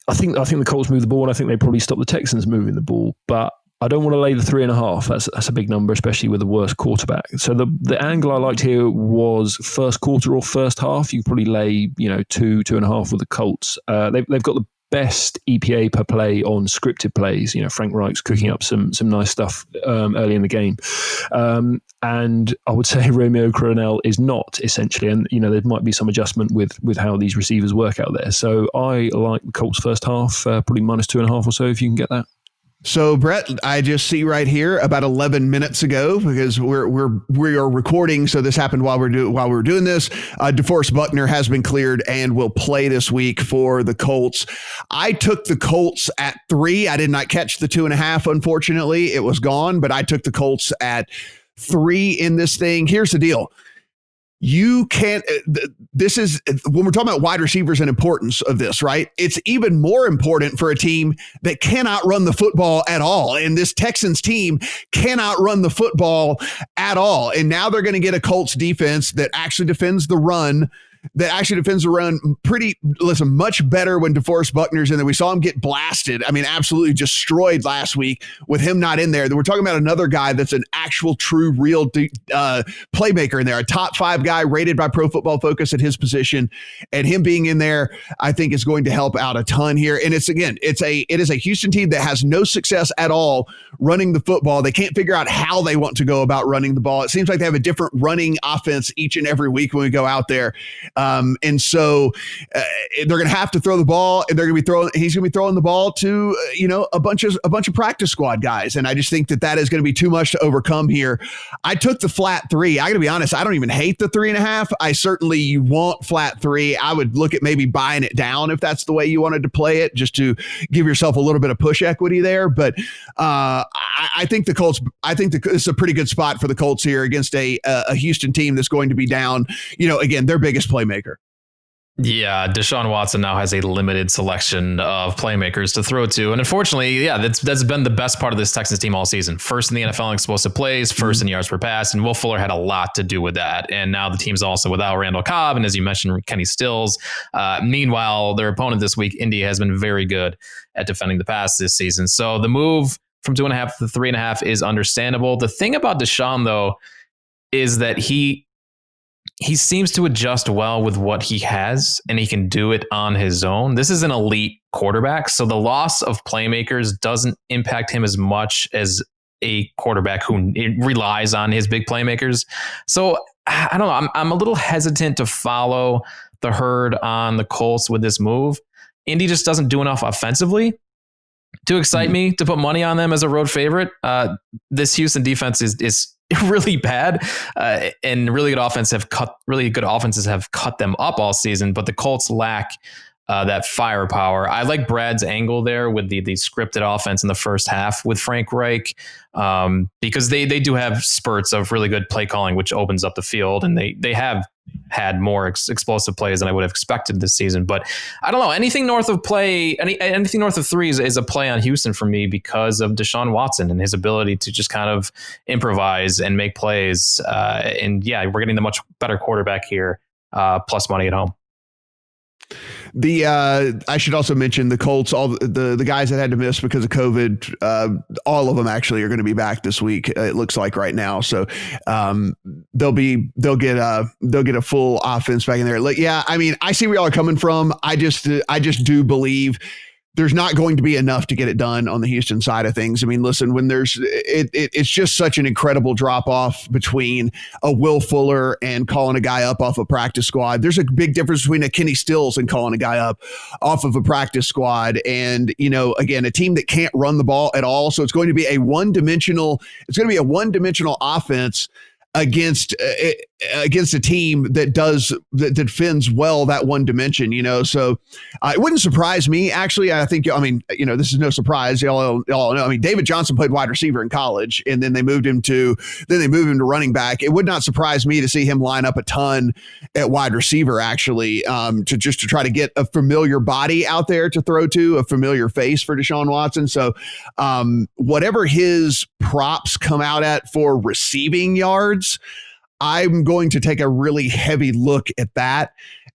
I think the Colts move the ball, and I think they probably stop the Texans moving the ball. But I don't want to lay the 3.5. That's a big number, especially with the worst quarterback. So the angle I liked here was first quarter or first half. You probably lay 2.5 with the Colts. They've got the best EPA per play on scripted plays. Frank Reich's cooking up some nice stuff early in the game. And I would say Romeo Crennel is not, essentially. And, there might be some adjustment with how these receivers work out there. So I like the Colts first half, probably minus 2.5 or so if you can get that. So, Brett, I just see right here about 11 minutes ago, because we are recording. So this happened while we're doing this. DeForest Buckner has been cleared and will play this week for the Colts. I took the Colts at 3. I did not catch the 2.5. Unfortunately, it was gone, but I took the Colts at 3 in this thing. Here's the deal. You can't, this is, when we're talking about wide receivers and importance of this, right? It's even more important for a team that cannot run the football at all. And this Texans team cannot run the football at all. And now they're going to get a Colts defense that actually defends the run much better when DeForest Buckner's in there. We saw him get blasted. I mean, absolutely destroyed last week with him not in there. We're talking about another guy that's an actual, true, real playmaker in there, a top 5 guy rated by Pro Football Focus at his position, and him being in there, I think is going to help out a ton here. And it is a Houston team that has no success at all running the football. They can't figure out how they want to go about running the ball. It seems like they have a different running offense each and every week when we go out there. And so they're going to have to throw the ball, and he's going to be throwing the ball to, a bunch of practice squad guys. And I just think that is going to be too much to overcome here. I took the flat 3. I got to be honest, I don't even hate the 3.5. I certainly want flat 3. I would look at maybe buying it down if that's the way you wanted to play it, just to give yourself a little bit of push equity there. But I think the Colts, it's a pretty good spot for the Colts here against a Houston team that's going to be down, again, their biggest playmaker. Yeah, Deshaun Watson now has a limited selection of playmakers to throw to. And unfortunately, that's been the best part of this Texans team all season. First in the NFL in explosive plays, first in yards per pass, and Will Fuller had a lot to do with that. And now the team's also without Randall Cobb, and as you mentioned, Kenny Stills. Meanwhile, their opponent this week, Indy, has been very good at defending the pass this season. So the move from 2.5 to 3.5 is understandable. The thing about Deshaun, though, is that he seems to adjust well with what he has, and he can do it on his own. This is an elite quarterback, so the loss of playmakers doesn't impact him as much as a quarterback who relies on his big playmakers. So I don't know. I'm a little hesitant to follow the herd on the Colts with this move. Indy just doesn't do enough offensively to excite me to put money on them as a road favorite. This Houston defense is really bad, and really good offenses have cut them up all season, but the Colts lack that firepower. I like Brad's angle there with the scripted offense in the first half with Frank Reich, because they do have spurts of really good play calling, which opens up the field, and they have had more explosive plays than I would have expected this season. But I don't know, anything north of 3 is a play on Houston for me because of Deshaun Watson and his ability to just kind of improvise and make plays. And yeah, we're getting the much better quarterback here, plus money at home. I should also mention the Colts, all the guys that had to miss because of COVID, all of them actually are going to be back this week. It looks like right now. So, they'll get a full offense back in there. Yeah. I mean, I see where y'all are coming from. I just do believe there's not going to be enough to get it done on the Houston side of things. I mean, listen, when it's just such an incredible drop off between a Will Fuller and calling a guy up off a practice squad. There's a big difference between a Kenny Stills and calling a guy up off of a practice squad. And, again, a team that can't run the ball at all. So it's going to be a one-dimensional offense against a team that defends well that one dimension, So it wouldn't surprise me. Actually, I think, this is no surprise. Y'all know. I mean, David Johnson played wide receiver in college, and then they moved him to running back. It would not surprise me to see him line up a ton at wide receiver, actually, to try to get a familiar body out there to throw to, a familiar face for Deshaun Watson. So whatever his props come out at for receiving yards, I'm going to take a really heavy look at that.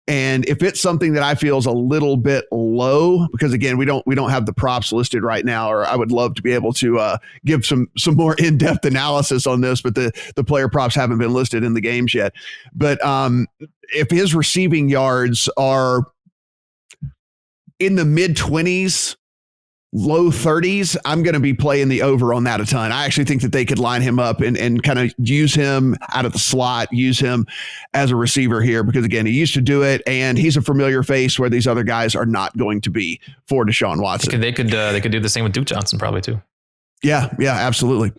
And if it's something that I feel is a little bit low, because again, we don't have the props listed right now, or I would love to be able to give some more in-depth analysis on this, but the player props haven't been listed in the games yet. But if his receiving yards are in the mid-20s, low 30s, I'm going to be playing the over on that a ton. I actually think that they could line him up and kind of use him out of the slot, use him as a receiver here, because again, he used to do it, and he's a familiar face where these other guys are not going to be for Deshaun Watson. They could do the same with Duke Johnson probably too. Yeah, absolutely.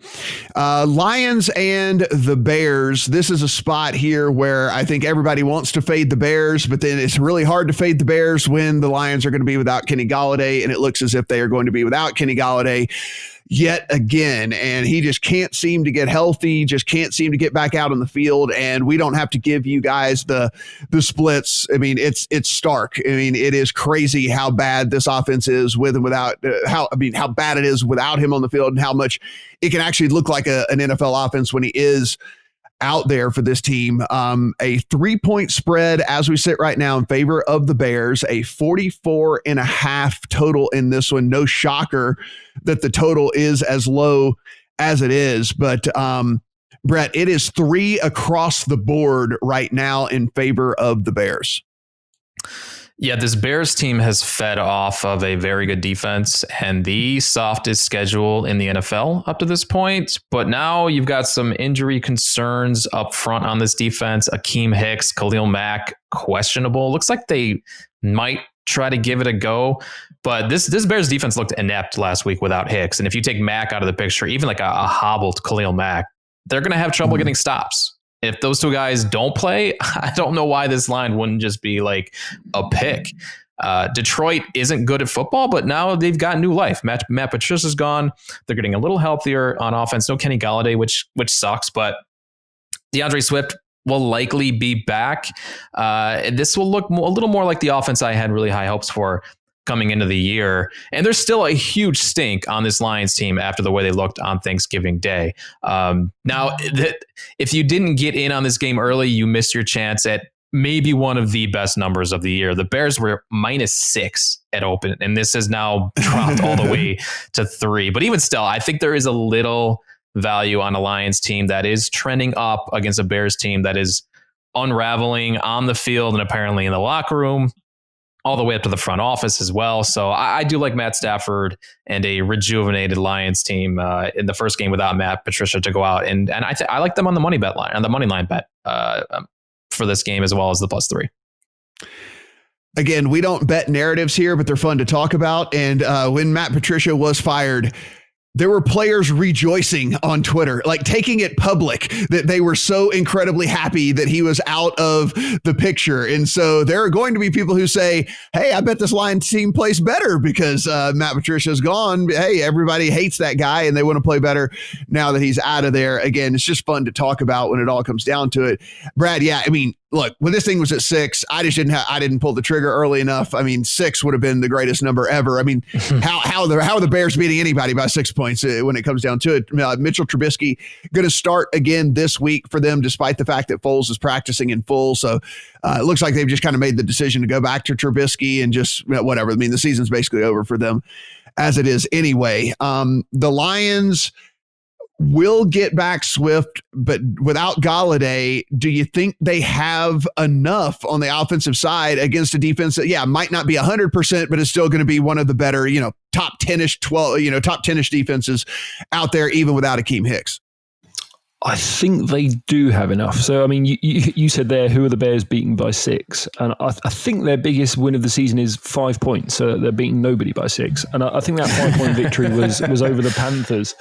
Lions and the Bears. This is a spot here where I think everybody wants to fade the Bears, but then it's really hard to fade the Bears when the Lions are going to be without Kenny Golladay, and it looks as if they are going to be without Kenny Golladay yet again, and he just can't seem to get healthy, just can't seem to get back out on the field. And we don't have to give you guys the splits. I mean, it's stark. I mean, it is crazy how bad this offense is with and without, how bad it is without him on the field, and how much it can actually look like an NFL offense when he is out there for this team. A 3-point spread as we sit right now in favor of the Bears, a 44.5 total in this one. No shocker that the total is as low as it is, but Brett, it is 3 across the board right now in favor of the Bears. Yeah, this Bears team has fed off of a very good defense and the softest schedule in the NFL up to this point. But now you've got some injury concerns up front on this defense. Akeem Hicks, Khalil Mack, questionable. Looks like they might try to give it a go. But this Bears defense looked inept last week without Hicks. And if you take Mack out of the picture, even like a hobbled Khalil Mack, they're going to have trouble getting stops. If those two guys don't play, I don't know why this line wouldn't just be like a pick. Detroit isn't good at football, but now they've got new life. Matt Patricia's gone. They're getting a little healthier on offense. No Kenny Galladay, which sucks, but DeAndre Swift will likely be back. This will look a little more like the offense I had really high hopes for coming into the year. And there's still a huge stink on this Lions team after the way they looked on Thanksgiving Day. Now, if you didn't get in on this game early, you missed your chance at maybe one of the best numbers of the year. The Bears were -6 at open, and this has now dropped all the way to 3. But even still, I think there is a little value on a Lions team that is trending up against a Bears team that is unraveling on the field and apparently in the locker room, all the way up to the front office as well. So I do like Matt Stafford and a rejuvenated Lions team in the first game without Matt Patricia to go out. And I like them on the money bet line, on the money line bet for this game, as well as the +3. Again, we don't bet narratives here, but they're fun to talk about. And when Matt Patricia was fired, there were players rejoicing on Twitter, like taking it public that they were so incredibly happy that he was out of the picture. And so there are going to be people who say, hey, I bet this Lions team plays better because Matt Patricia's gone. Hey, everybody hates that guy and they want to play better now that he's out of there. Again, it's just fun to talk about when it all comes down to it. Brad, yeah, I mean, look, when this thing was at 6, I didn't pull the trigger early enough. I mean, 6 would have been the greatest number ever. I mean, how are the Bears beating anybody by 6 points when it comes down to it? Mitchell Trubisky going to start again this week for them, despite the fact that Foles is practicing in full. So it looks like they've just kind of made the decision to go back to Trubisky and just whatever. I mean, the season's basically over for them as it is anyway. The Lions will get back Swift, but without Galladay, do you think they have enough on the offensive side against a defense that, might not be 100%, but is still going to be one of the better, top 10-ish, top 10-ish defenses out there, even without Akeem Hicks? I think they do have enough. So, I mean, you said there, who are the Bears beaten by 6? And I think their biggest win of the season is 5 points. So they're beating nobody by 6. And I think that 5-point victory was over the Panthers,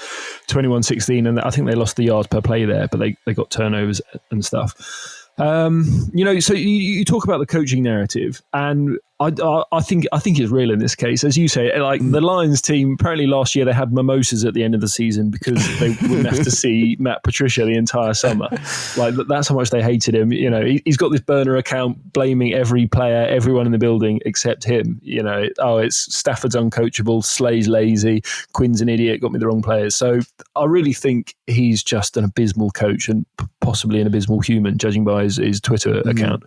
21-16. And I think they lost the yards per play there, but they got turnovers and stuff. So you talk about the coaching narrative, and I think it's real in this case. As you say, like the Lions team, apparently last year they had mimosas at the end of the season because they wouldn't have to see Matt Patricia the entire summer. Like that's how much they hated him. He's got this burner account blaming every player, everyone in the building except him. It's Stafford's uncoachable, Slay's lazy, Quinn's an idiot, got me the wrong players. So I really think he's just an abysmal coach and possibly an abysmal human, judging by his Twitter account.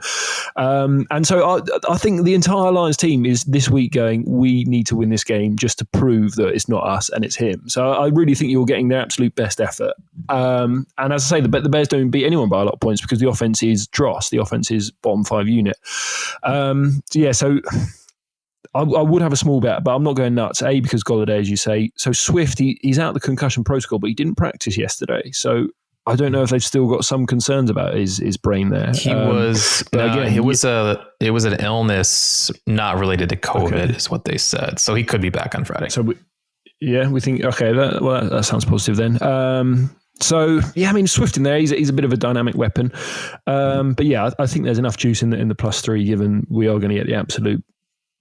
And so I think the entire Lions team is this week going, we need to win this game just to prove that it's not us and it's him. So I really think you're getting their absolute best effort. And as I say, the Bears don't beat anyone by a lot of points because the offense is dross. The offense is bottom 5 unit. So I would have a small bet, but I'm not going nuts. A, because Galladay, as you say. So Swift, he's out of the concussion protocol, but he didn't practice yesterday. So I don't know if they've still got some concerns about his brain there. It was an illness not related to COVID, is what they said. So he could be back on Friday. So we think that sounds positive then. Swift in there, he's a bit of a dynamic weapon. I think there's enough juice in the +3, given we are going to get the absolute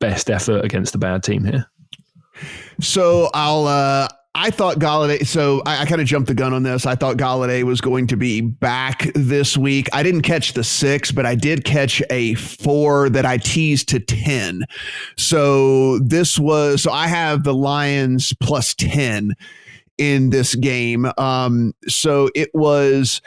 best effort against the bad team here. So I thought Galladay, so I kind of jumped the gun on this. I thought Galladay was going to be back this week. I didn't catch the 6, but I did catch a 4 that I teased to 10. So I have the Lions +10 in this game. So it was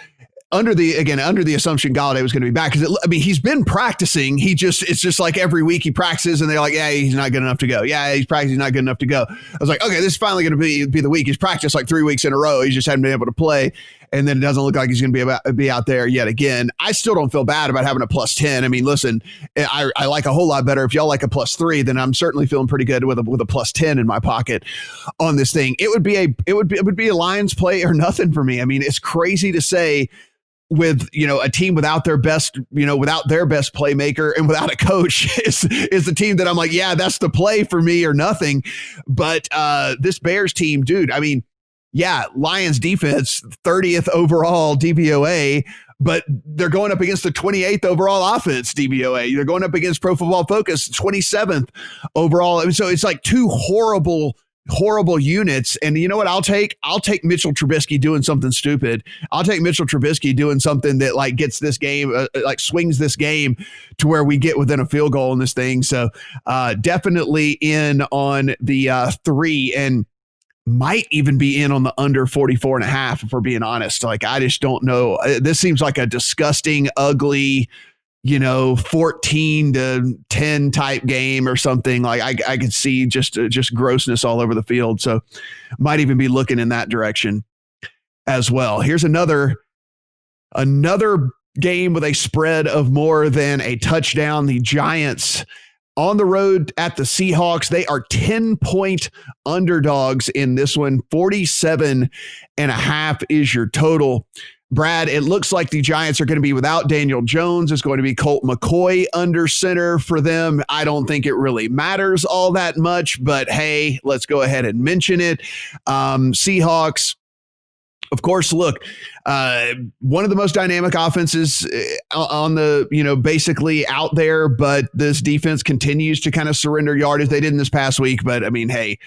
under the assumption Galladay was going to be back, because he's been practicing. It's just like every week he practices and they're like, yeah, he's not good enough to go. Yeah, he's practicing, not good enough to go. I was like, okay, this is finally going to be the week. He's practiced like 3 weeks in a row. He just hadn't been able to play. and then it doesn't look like he's going to be out there yet again. I still don't feel bad about having a +10. I mean, listen, I like a whole lot better. If y'all like a +3, then I'm certainly feeling pretty good with a +10 in my pocket on this thing. It would be a Lions play or nothing for me. I mean, it's crazy to say, with a team without their best playmaker and without a coach is the team that I'm like, yeah, that's the play for me or nothing. But this Bears team, dude, I mean, yeah, Lions defense 30th overall DVOA, but they're going up against the 28th overall offense DVOA. They're going up against Pro Football Focus 27th overall. And so it's like two horrible units. And you know what I'll take Mitchell Trubisky doing something stupid. I'll take Mitchell Trubisky doing something that like gets this game, like swings this game to where we get within a field goal in this thing. So definitely in on the 3, and might even be in on the under 44.5 if we're being honest. Like, I just don't know. This seems like a disgusting, ugly, 14-10 type game or something. Like I could see just grossness all over the field. So might even be looking in that direction as well. Here's another game with a spread of more than a touchdown. The Giants on the road at the Seahawks. They are 10-point underdogs in this one. 47.5 is your total. Brad, it looks like the Giants are going to be without Daniel Jones. It's going to be Colt McCoy under center for them. I don't think it really matters all that much, but hey, let's go ahead and mention it. Seahawks, of course, look, one of the most dynamic offenses on the, basically out there, but this defense continues to kind of surrender yardage. They didn't this past week, but I mean, hey,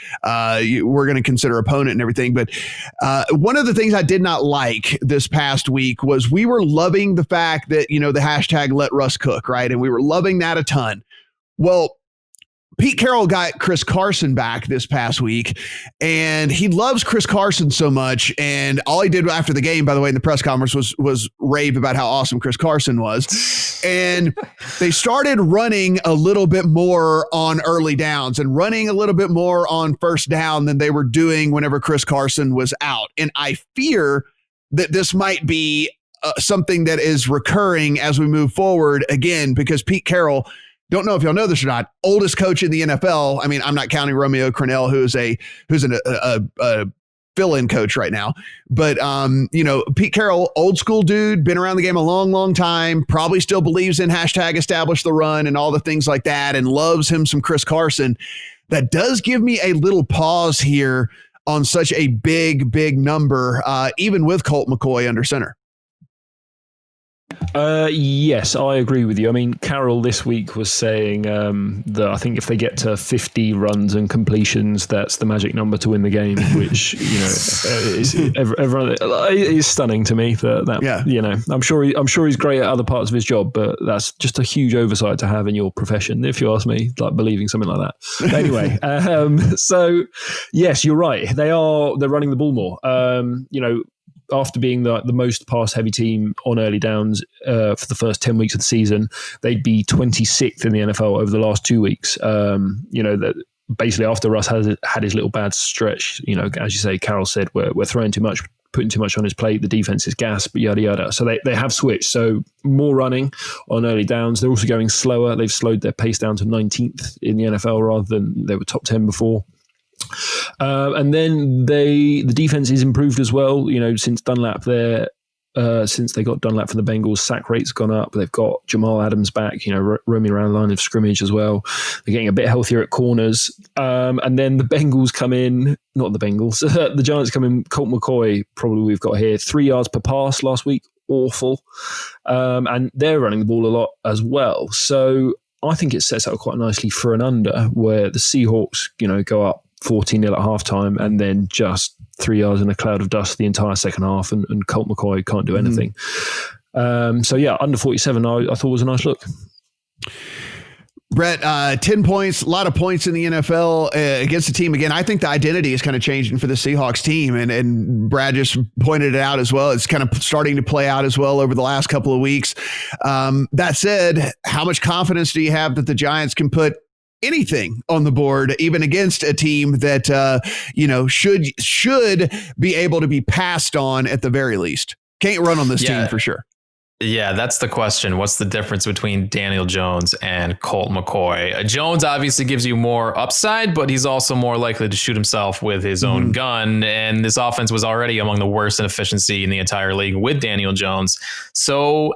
we're going to consider opponent and everything. But one of the things I did not like this past week was we were loving the fact that, the hashtag let Russ cook, right? And we were loving that a ton. Well, Pete Carroll got Chris Carson back this past week, and he loves Chris Carson so much. And all he did after the game, by the way, in the press conference was rave about how awesome Chris Carson was. And they started running a little bit more on early downs and running a little bit more on first down than they were doing whenever Chris Carson was out. And I fear that this might be something that is recurring as we move forward again, because Pete Carroll, don't know if y'all know this or not, oldest coach in the NFL. I mean, I'm not counting Romeo Crennel, who's a fill-in coach right now. But, Pete Carroll, old school dude, been around the game a long, long time, probably still believes in hashtag establish the run and all the things like that, and loves him some Chris Carson. That does give me a little pause here on such a big, big number, even with Colt McCoy under center. Yes, I agree with you. I mean, Carroll this week was saying that I think if they get to 50 runs and completions, that's the magic number to win the game, which, is stunning to me. I'm sure he's great at other parts of his job, but that's just a huge oversight to have in your profession, if you ask me, like believing something like that. But anyway, so yes, you're right. They're running the ball more. After being the most pass-heavy team on early downs for the first 10 weeks of the season, they'd be 26th in the NFL over the last 2 weeks. That basically after Russ had his little bad stretch, as you say, Carroll said, we're throwing too much, putting too much on his plate. The defense is gas, but yada, yada. So they have switched. So more running on early downs. They're also going slower. They've slowed their pace down to 19th in the NFL rather than they were top 10 before. And then the defense is improved as well. Since Dunlap there, since they got Dunlap from the Bengals, sack rate's gone up. They've got Jamal Adams back, roaming around the line of scrimmage as well. They're getting a bit healthier at corners. And then the Bengals come in, not the Bengals, the Giants come in. Colt McCoy, probably we've got here 3 yards per pass last week. Awful. And they're running the ball a lot as well. So I think it sets up quite nicely for an under where the Seahawks, go up 14-0 at halftime and then just 3 yards in a cloud of dust the entire second half, and Colt McCoy can't do anything. Under 47 I thought was a nice look. Brett, 10 points, a lot of points in the NFL against the team. Again, I think the identity is kind of changing for the Seahawks team, and Brad just pointed it out as well. It's kind of starting to play out as well over the last couple of weeks. That said, how much confidence do you have that the Giants can put anything on the board, even against a team that, should be able to be passed on at the very least. Can't run on this team for sure. Yeah, that's the question. What's the difference between Daniel Jones and Colt McCoy? Jones obviously gives you more upside, but he's also more likely to shoot himself with his own gun. And this offense was already among the worst in efficiency in the entire league with Daniel Jones. So,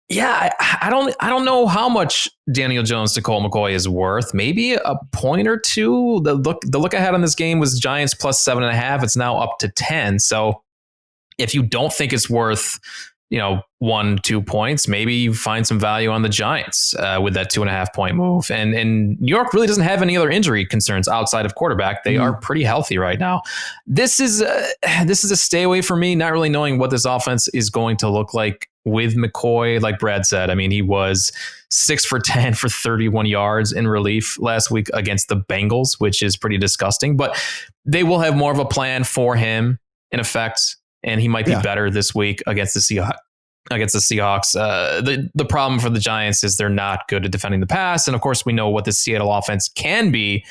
yeah, I don't know how much Daniel Jones to Colt McCoy is worth. Maybe a point or two. The look ahead on this game was Giants plus 7.5. It's now up to 10. So if you don't think it's worth 1-2 points, maybe you find some value on the Giants with that 2.5 point move. And New York really doesn't have any other injury concerns outside of quarterback. They are pretty healthy right now. This is a stay away for me, not really knowing what this offense is going to look like with McCoy. Like Brad said, I mean, he was 6 for 10 for 31 yards in relief last week against the Bengals, which is pretty disgusting, but they will have more of a plan for him in effect. And he might be better this week against the Seahawks. The problem for the Giants is they're not good at defending the pass. And of course, we know what the Seattle offense can be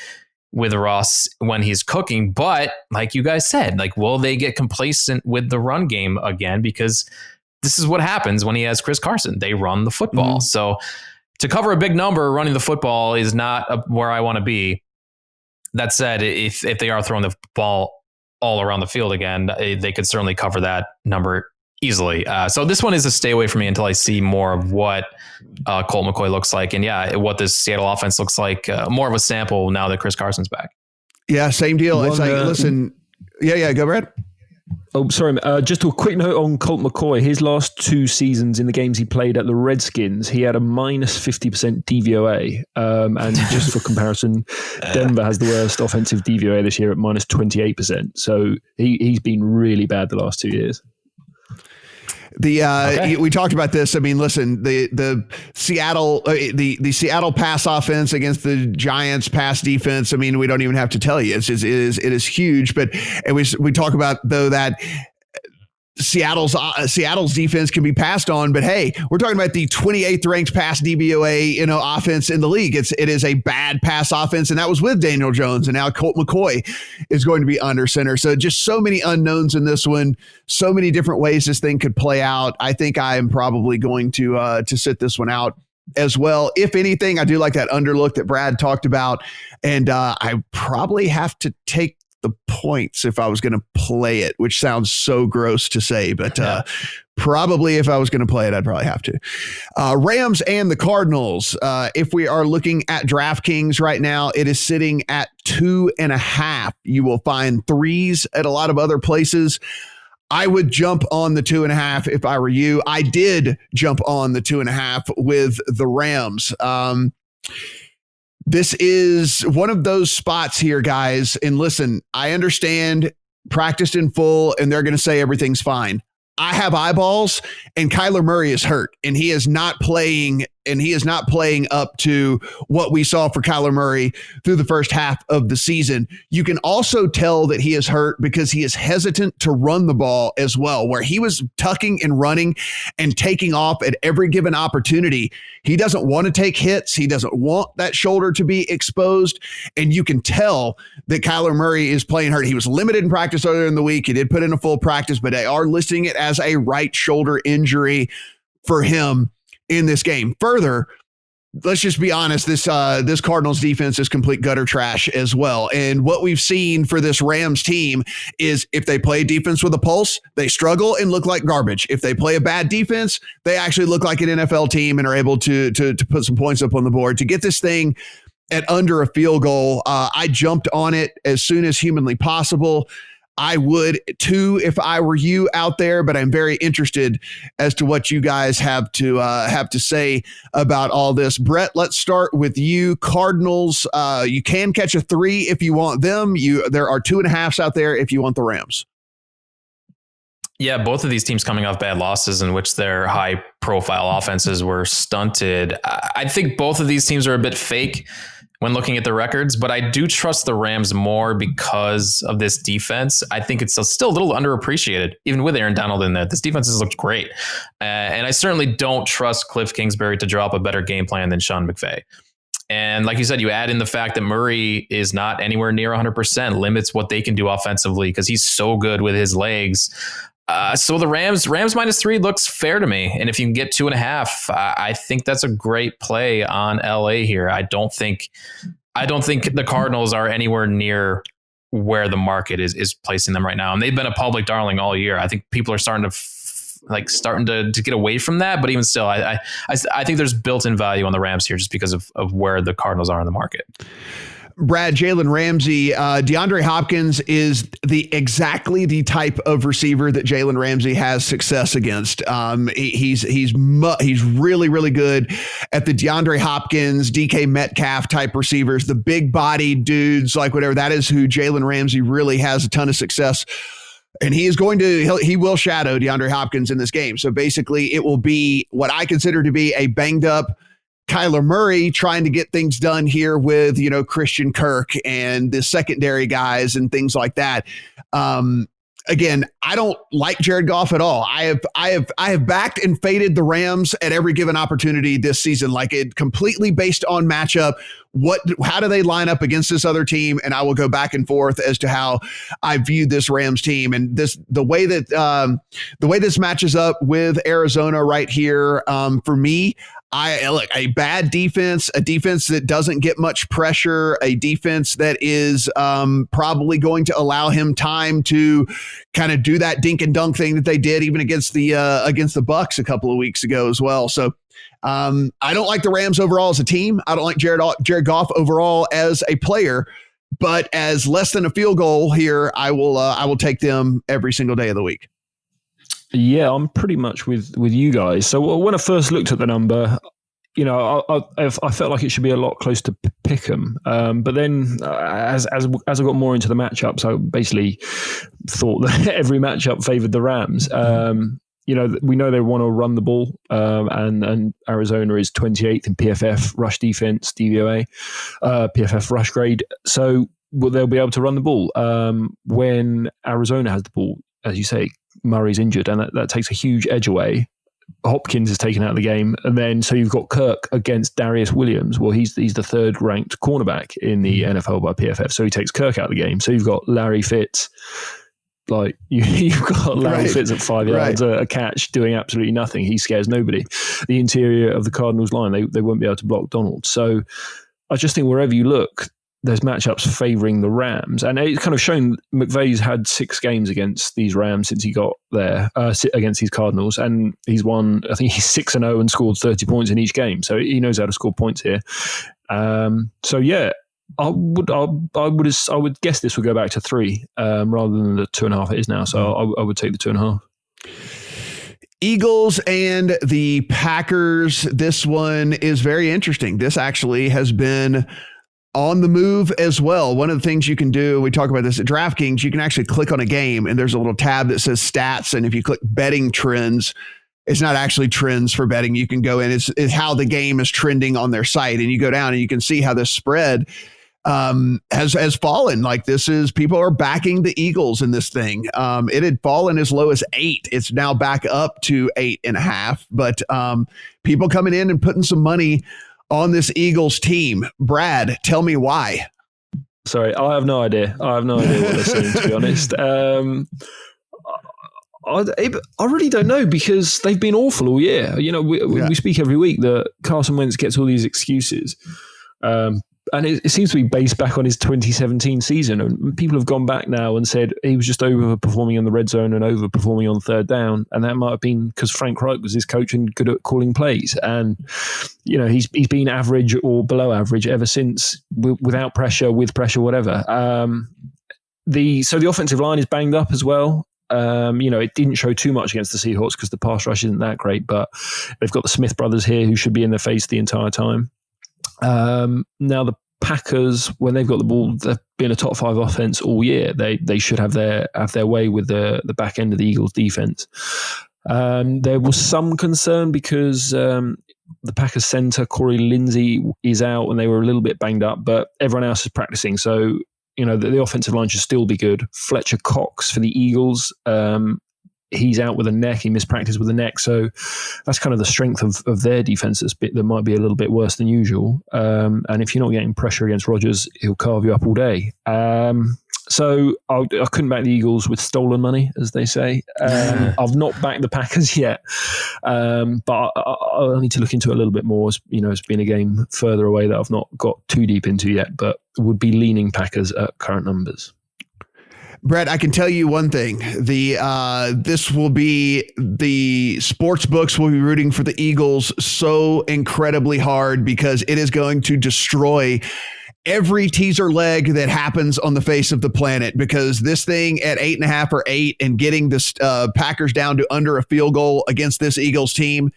with Russ when he's cooking. But like you guys said, will they get complacent with the run game again? Because this is what happens when he has Chris Carson. They run the football. So to cover a big number running the football is not where I want to be. That said, if they are throwing the ball all around the field again, they could certainly cover that number easily. So this one is a stay away from me until I see more of what Colt McCoy looks like. And what this Seattle offense looks like, more of a sample now that Chris Carson's back. Yeah, same deal. It's like, listen. Yeah, go Brad. Oh, sorry. Just a quick note on Colt McCoy. His last 2 seasons in the games he played at the Redskins, he had a minus 50% DVOA. And just for comparison, Denver has the worst offensive DVOA this year at minus 28%. So he's been really bad the last 2 years. We talked about this. I mean, listen, the Seattle pass offense against the Giants pass defense. I mean, we don't even have to tell you. It is huge. But we talk about though that Seattle's defense can be passed on, but hey, we're talking about the 28th ranked pass DVOA, offense in the league. It is a bad pass offense, and that was with Daniel Jones, and now Colt McCoy is going to be under center. So just so many unknowns in this one, so many different ways this thing could play out. I think I am probably going to sit this one out as well. If anything, I do like that underlook that Brad talked about, and I probably have to take the points if I was going to play it, which sounds so gross to say, but probably if I was going to play it, I'd probably have to. Rams and the Cardinals. If we are looking at DraftKings right now, it is sitting at 2.5. You will find 3s at a lot of other places. I would jump on the 2.5 if I were you. I did jump on the 2.5 with the Rams. This is one of those spots here, guys. And listen, I understand practiced in full and they're going to say everything's fine. I have eyeballs and Kyler Murray is hurt and he is not playing up to what we saw for Kyler Murray through the first half of the season. You can also tell that he is hurt because he is hesitant to run the ball as well, where he was tucking and running and taking off at every given opportunity. He doesn't want to take hits. He doesn't want that shoulder to be exposed. And you can tell that Kyler Murray is playing hurt. He was limited in practice earlier in the week. He did put in a full practice, but they are listing it as a right shoulder injury for him in this game. Further, let's just be honest, this Cardinals defense is complete gutter trash as well. And what we've seen for this Rams team is if they play defense with a pulse, they struggle and look like garbage. If they play a bad defense, they actually look like an NFL team and are able to put some points up on the board. To get this thing at under a field goal, I jumped on it as soon as humanly possible. I would too if I were you out there, but I'm very interested as to what you guys have to say about all this. Brett, let's start with you. Cardinals, you can catch a 3 if you want them. There are 2.5s out there if you want the Rams. Yeah, both of these teams coming off bad losses in which their high profile offenses were stunted. I think both of these teams are a bit fake when looking at the records, but I do trust the Rams more because of this defense. I think it's still a little underappreciated, even with Aaron Donald in there. This defense has looked great. And I certainly don't trust Cliff Kingsbury to draw up a better game plan than Sean McVay. And like you said, you add in the fact that Murray is not anywhere near 100%, limits what they can do offensively because he's so good with his legs. So the Rams -3 looks fair to me. And if you can get 2.5, I think that's a great play on LA here. I don't think the Cardinals are anywhere near where the market is placing them right now. And they've been a public darling all year. I think people are starting to get away from that. But even still, I think there's built-in value on the Rams here just because of where the Cardinals are in the market. Brad, Jalen Ramsey, DeAndre Hopkins is exactly the type of receiver that Jalen Ramsey has success against. He's really, really good at the DeAndre Hopkins, DK Metcalf type receivers, the big bodied dudes, like whatever. That is who Jalen Ramsey really has a ton of success. And he will shadow DeAndre Hopkins in this game. So basically it will be what I consider to be a banged up Kyler Murray trying to get things done here with, Christian Kirk and the secondary guys and things like that. Again, I don't like Jared Goff at all. I have backed and faded the Rams at every given opportunity this season, like it completely based on matchup. How do they line up against this other team? And I will go back and forth as to how I view this Rams team and the way this matches up with Arizona right here. For me, a bad defense, a defense that doesn't get much pressure, a defense that is probably going to allow him time to kind of do that dink and dunk thing that they did even against the Bucks a couple of weeks ago as well. So I don't like the Rams overall as a team. I don't like Jared Goff overall as a player, but as less than a field goal here, I will take them every single day of the week. Yeah, I'm pretty much with you guys. So when I first looked at the number, I felt like it should be a lot close to Pick'em. But then as I got more into the matchups, I basically thought that every matchup favored the Rams. We know they want to run the ball, and Arizona is 28th in PFF rush defense, DVOA, PFF rush grade. So they'll be able to run the ball. When Arizona has the ball, as you say, Murray's injured, and that takes a huge edge away. Hopkins is taken out of the game, and then so you've got Kirk against Darius Williams. Well, he's the third ranked cornerback in the NFL by PFF, so he takes Kirk out of the game. So you've got Larry Fitz, you've got Larry Fitz at 5 yards, a catch, doing absolutely nothing. He scares nobody. The interior of the Cardinals line, they won't be able to block Donald. So I just think wherever you look, there's matchups favoring the Rams. And it's kind of shown McVay's had 6 games against these Rams since he got there, against these Cardinals. And he's won, I think he's 6-0 and scored 30 points in each game. So he knows how to score points here. So yeah, I would guess this would go back to 3 rather than the 2.5 it is now. So I would take the 2.5. Eagles and the Packers. This one is very interesting. This actually has been on the move as well. One of the things you can do, we talk about this at DraftKings, you can actually click on a game and there's a little tab that says stats. And if you click betting trends, it's not actually trends for betting. You can go in, it's how the game is trending on their site. And you go down and you can see how this spread has fallen. Like people are backing the Eagles in this thing. It had fallen as low as 8. It's now back up to 8.5, but people coming in and putting some money on this Eagles team. Brad, tell me why. Sorry, I have no idea. What they're saying, to be honest. I really don't know because they've been awful all year. We speak every week that Carson Wentz gets all these excuses. And it seems to be based back on his 2017 season. And people have gone back now and said he was just overperforming in the red zone and overperforming on third down. And that might have been because Frank Reich was his coach and good at calling plays. And, he's been average or below average ever since, without pressure, with pressure, whatever. The offensive line is banged up as well. It didn't show too much against the Seahawks because the pass rush isn't that great, but they've got the Smith brothers here who should be in their face the entire time. Now the Packers, when they've got the ball, they've been a top 5 offense all year. They should have their way with the back end of the Eagles defense. There was some concern because the Packers center Corey Lindsey is out and they were a little bit banged up, but everyone else is practicing. So the offensive line should still be good. Fletcher Cox for the Eagles he's out with a neck. He missed practice with a neck. So that's kind of the strength of their defense that might be a little bit worse than usual. And if you're not getting pressure against Rodgers, he'll carve you up all day. So I couldn't back the Eagles with stolen money, as they say. I've not backed the Packers yet, but I'll need to look into it a little bit more. It's been a game further away that I've not got too deep into yet, but would be leaning Packers at current numbers. Brett, I can tell you one thing. This will be the sports books will be rooting for the Eagles so incredibly hard because it is going to destroy every teaser leg that happens on the face of the planet, because this thing at 8.5 or 8 and getting this Packers down to under a field goal against this Eagles team,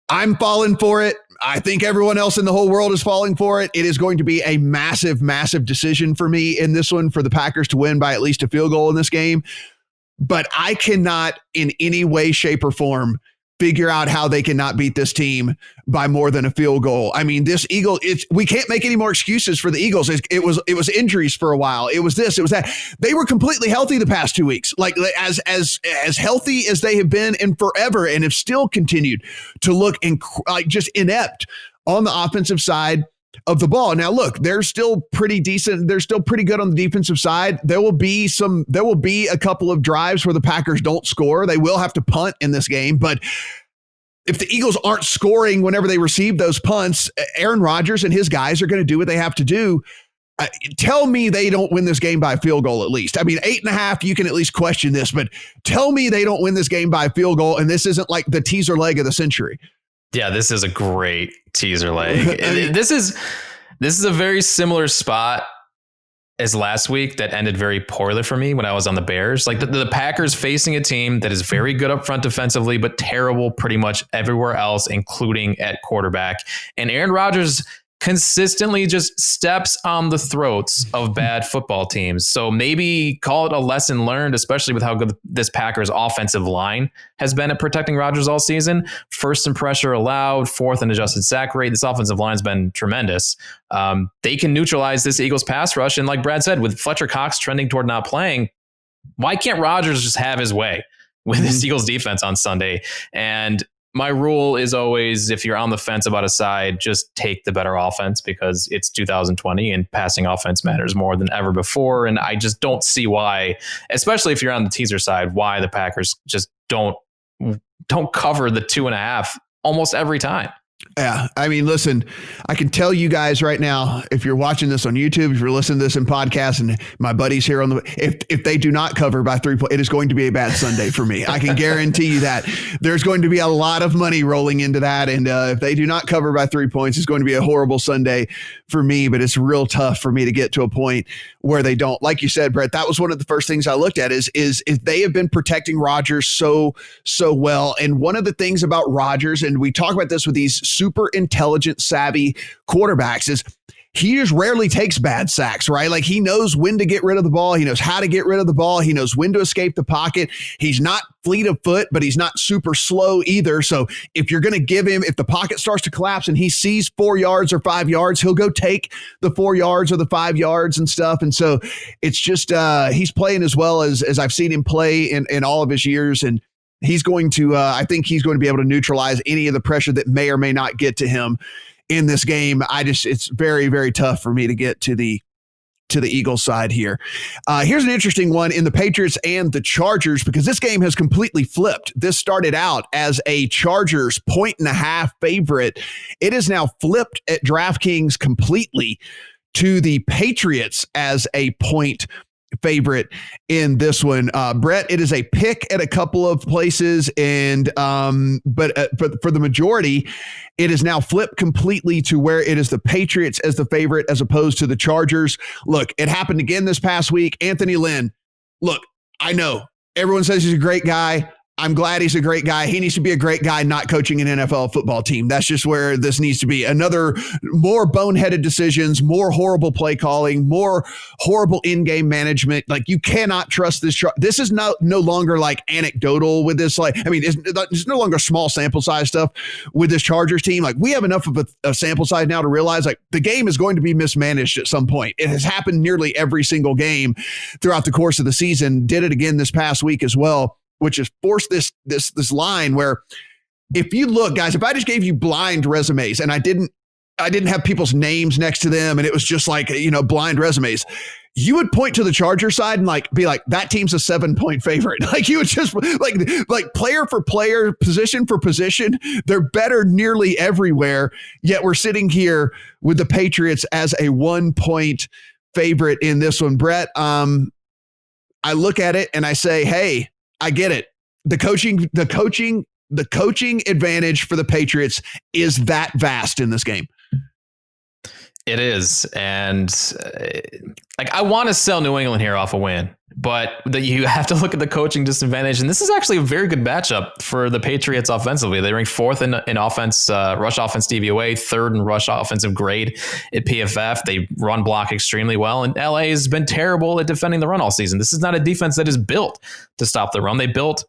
I'm falling for it. I think everyone else in the whole world is falling for it. It is going to be a massive, massive decision for me in this one for the Packers to win by at least a field goal in this game. But I cannot in any way, shape, or form figure out how they cannot beat this team by more than a field goal. I mean, this Eagle, we can't make any more excuses for the Eagles. It was injuries for a while. It was this, it was that. They were completely healthy the past 2 weeks, like as healthy as they have been in forever, and have still continued to look just inept on the offensive side of the ball. Now, look, they're still pretty decent. They're still pretty good on the defensive side. There will be a couple of drives where the Packers don't score. They will have to punt in this game, but if the Eagles aren't scoring whenever they receive those punts, Aaron Rodgers and his guys are going to do what they have to do. Tell me they don't win this game by a field goal at least. I mean, 8.5, you can at least question this, but tell me they don't win this game by a field goal, and this isn't like the teaser leg of the century. Yeah, this is a great teaser leg. This is a very similar spot as last week that ended very poorly for me when I was on the Bears. Like the Packers facing a team that is very good up front defensively, but terrible pretty much everywhere else, including at quarterback. And Aaron Rodgers consistently just steps on the throats of bad football teams. So maybe call it a lesson learned, especially with how good this Packers offensive line has been at protecting Rodgers all season. First in pressure allowed, fourth in adjusted sack rate. This offensive line's been tremendous. They can neutralize this Eagles pass rush. And like Brad said, with Fletcher Cox trending toward not playing, why can't Rodgers just have his way with this Eagles defense on Sunday? And my rule is always, if you're on the fence about a side, just take the better offense, because it's 2020 and passing offense matters more than ever before. And I just don't see why, especially if you're on the teaser side, why the Packers just don't cover the 2.5 almost every time. Yeah. I mean, listen, I can tell you guys right now, if you're watching this on YouTube, if you're listening to this in podcasts, and my buddies here if they do not cover by 3 points, it is going to be a bad Sunday for me. I can guarantee you that there's going to be a lot of money rolling into that. And if they do not cover by 3 points, it's going to be a horrible Sunday for me, but it's real tough for me to get to a point where they don't. Like you said, Brett, that was one of the first things I looked at is if they have been protecting Rodgers so well. And one of the things about Rodgers, and we talk about this with these super intelligent, savvy quarterbacks, is he just rarely takes bad sacks, right? Like he knows when to get rid of the ball. He knows how to get rid of the ball. He knows when to escape the pocket. He's not fleet of foot, but he's not super slow either. So if you're going to give him, if the pocket starts to collapse and he sees 4 yards or 5 yards, he'll go take the 4 yards or the 5 yards and stuff. And so it's just, he's playing as well as I've seen him play in all of his years. And he's going to, I think he's going to be able to neutralize any of the pressure that may or may not get to him in this game. It's very, very tough for me to get to the Eagles side here. Here's an interesting one in the Patriots and the Chargers, because this game has completely flipped. This started out as a Chargers 1.5 favorite. It is now flipped at DraftKings completely to the Patriots as a point favorite in this one. Brett, it is a pick at a couple of places, and but for the majority, it is now flipped completely to where it is the Patriots as the favorite as opposed to the Chargers. Look, it happened again this past week. Anthony Lynn, look, I know everyone says he's a great guy. I'm glad he's a great guy. He needs to be a great guy not coaching an NFL football team. That's just where this needs to be. More boneheaded decisions, more horrible play calling, more horrible in-game management. Like, you cannot trust this. This is no longer like anecdotal with this. Like, I mean, it's no longer small sample size stuff with this Chargers team. Like, we have enough of a sample size now to realize like the game is going to be mismanaged at some point. It has happened nearly every single game throughout the course of the season. Did it again this past week as well. which has forced this line where if you look, guys, if I just gave you blind resumes and I didn't have people's names next to them and it was just like, blind resumes, you would point to the Charger side and like be like, that team's a 7-point favorite. Like you would just like player for player, position for position, they're better nearly everywhere. Yet we're sitting here with the Patriots as a 1-point favorite in this one. Brett, I look at it and I say, hey, I get it. The coaching advantage for the Patriots is that vast in this game. It is. And I want to sell New England here off a win, but you have to look at the coaching disadvantage. And this is actually a very good matchup for the Patriots offensively. They rank 4th in offense, rush offense DVOA, 3rd in rush offensive grade at PFF. They run block extremely well. And LA has been terrible at defending the run all season. This is not a defense that is built to stop the run. They built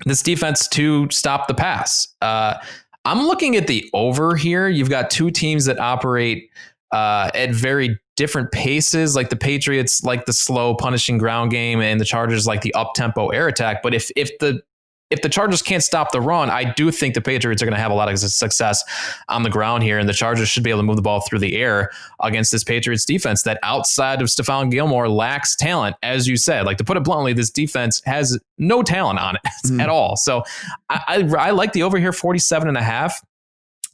this defense to stop the pass. I'm looking at the over here. You've got two teams that operate at very different paces. Like the Patriots like the slow punishing ground game and the Chargers like the up-tempo air attack. But if the Chargers can't stop the run, I do think the Patriots are going to have a lot of success on the ground here, and the Chargers should be able to move the ball through the air against this Patriots defense that outside of Stephon Gilmore lacks talent. As you said, like to put it bluntly, this defense has no talent on it at all. So I like the over here 47.5.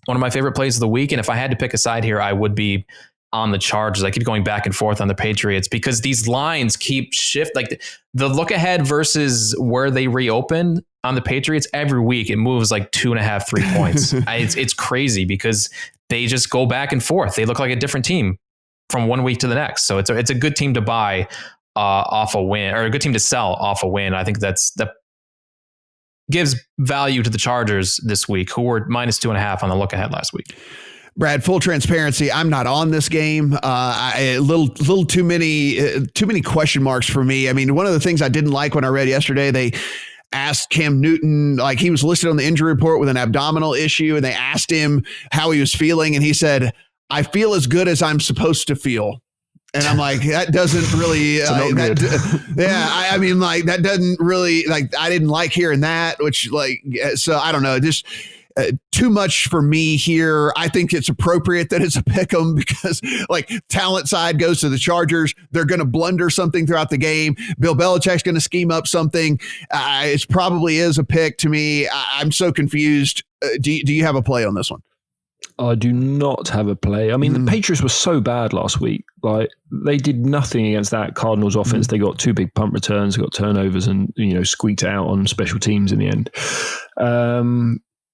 One of my favorite plays of the week. And if I had to pick a side here, I would be on the Chargers. I keep going back and forth on the Patriots because these lines keep shift. Like the look ahead versus where they reopen on the Patriots every week, it moves like 2.5, 3 points. It's crazy because they just go back and forth. They look like a different team from one week to the next. So it's a good team to buy off a win, or a good team to sell off a win. I think that gives value to the Chargers this week, who were -2.5 on the look ahead last week. Brad, full transparency, I'm not on this game. A little too many question marks for me. I mean, one of the things I didn't like when I read yesterday, they asked Cam Newton, like he was listed on the injury report with an abdominal issue, and they asked him how he was feeling, and he said, "I feel as good as I'm supposed to feel." And I'm like, that doesn't really, I mean, like that doesn't really, like, I didn't like hearing that, which like, so I don't know, just too much for me here. I think it's appropriate that it's a pick 'em because like talent side goes to the Chargers. They're going to blunder something throughout the game. Bill Belichick's going to scheme up something. It probably is a pick to me. I'm so confused. Do you have a play on this one? I do not have a play. I mean, the Patriots were so bad last week. Like they did nothing against that Cardinals offense. They got 2 big punt returns, got turnovers, and squeaked out on special teams in the end.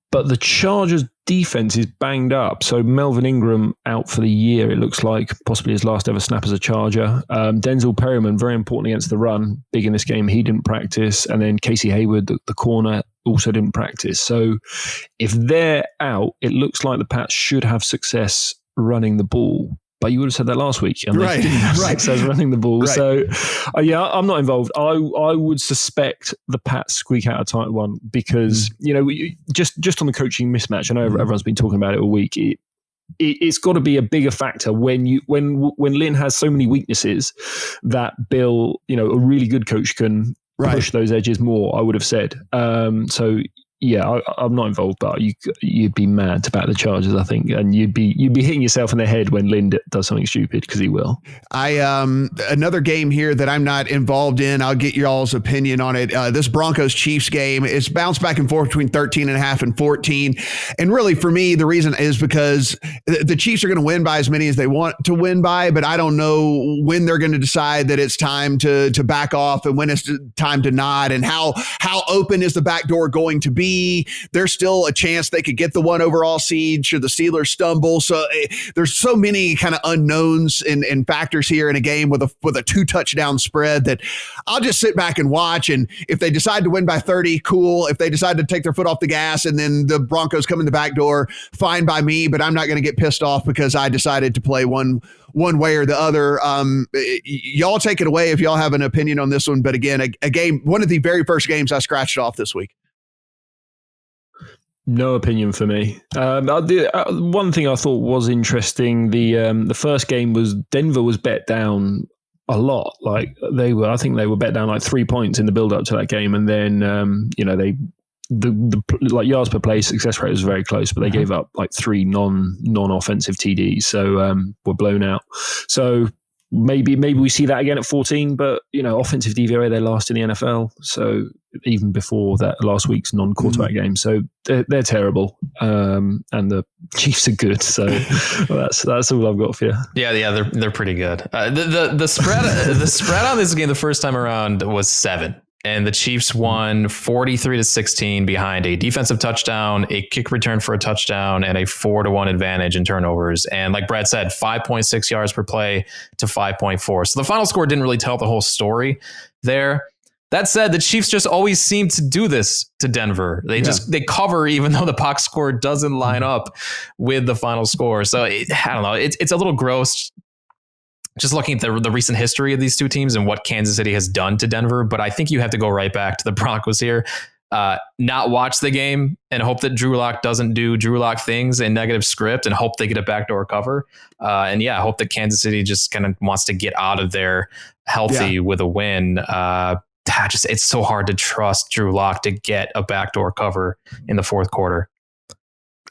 But the Chargers defense is banged up. So Melvin Ingram out for the year, it looks like, possibly his last ever snap as a Charger. Denzel Perryman, very important against the run, big in this game. He didn't practice. And then Casey Hayward, the corner, also didn't practice. So if they're out, it looks like the Pats should have success running the ball. But you would have said that last week. And right. Success running the ball. Right. So, I'm not involved. I would suspect the Pats squeak out a tight one because, just on the coaching mismatch, I know everyone's been talking about it all week. It's got to be a bigger factor when Lynn has so many weaknesses that Bill, a really good coach can push those edges more, I would have said. I'm not involved, but you'd be mad to back the Chargers, I think, and you'd be hitting yourself in the head when Lynn does something stupid, because he will. Another game here that I'm not involved in. I'll get y'all's opinion on it. This Broncos Chiefs game is bounced back and forth between 13.5 and 14, and really for me the reason is because the Chiefs are going to win by as many as they want to win by, but I don't know when they're going to decide that it's time to back off and when it's time to not, and how open is the back door going to be. There's still a chance they could get the 1 overall seed should the Steelers stumble. So there's so many kind of unknowns and factors here in a game with a 2-touchdown spread that I'll just sit back and watch. And if they decide to win by 30, cool. If they decide to take their foot off the gas and then the Broncos come in the back door, fine by me, but I'm not going to get pissed off because I decided to play one way or the other. Y'all take it away if y'all have an opinion on this one. But again, a game, one of the very first games I scratched off this week. No opinion for me. One thing I thought was interesting, the first game was Denver was bet down a lot. Like I think they were bet down like 3 points in the build up to that game. And then, the like yards per play success rate was very close, but they gave up like 3 non-offensive TDs. So, were blown out. So, maybe we see that again at 14, but offensive DVOA, they're last in the NFL. So even before that last week's non-quarterback game, so they're terrible, and the Chiefs are good. So that's all I've got for you. Yeah, they're pretty good. The spread on this game the first time around was 7. And the Chiefs won 43-16 behind a defensive touchdown, a kick return for a touchdown, and a 4-1 advantage in turnovers. And like Brad said, 5.6 yards per play to 5.4. So the final score didn't really tell the whole story there. That said, the Chiefs just always seem to do this to Denver. They cover even though the box score doesn't line up with the final score. So I don't know. It's a little gross. Just looking at the recent history of these two teams and what Kansas City has done to Denver. But I think you have to go right back to the Broncos here. Not watch the game and hope that Drew Lock doesn't do Drew Lock things in negative script and hope they get a backdoor cover. I hope that Kansas City just kind of wants to get out of there healthy with a win. It's so hard to trust Drew Lock to get a backdoor cover in the fourth quarter.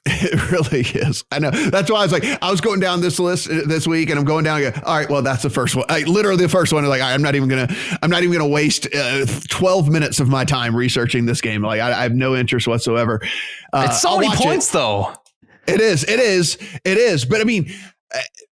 It really is. I know. That's why I was going down this list this week, and I'm going down and go, all right, well, that's the first one. Literally the first one. Like, I'm not even gonna waste 12 minutes of my time researching this game. Like, I have no interest whatsoever. It's so many points, though. It is. But I mean,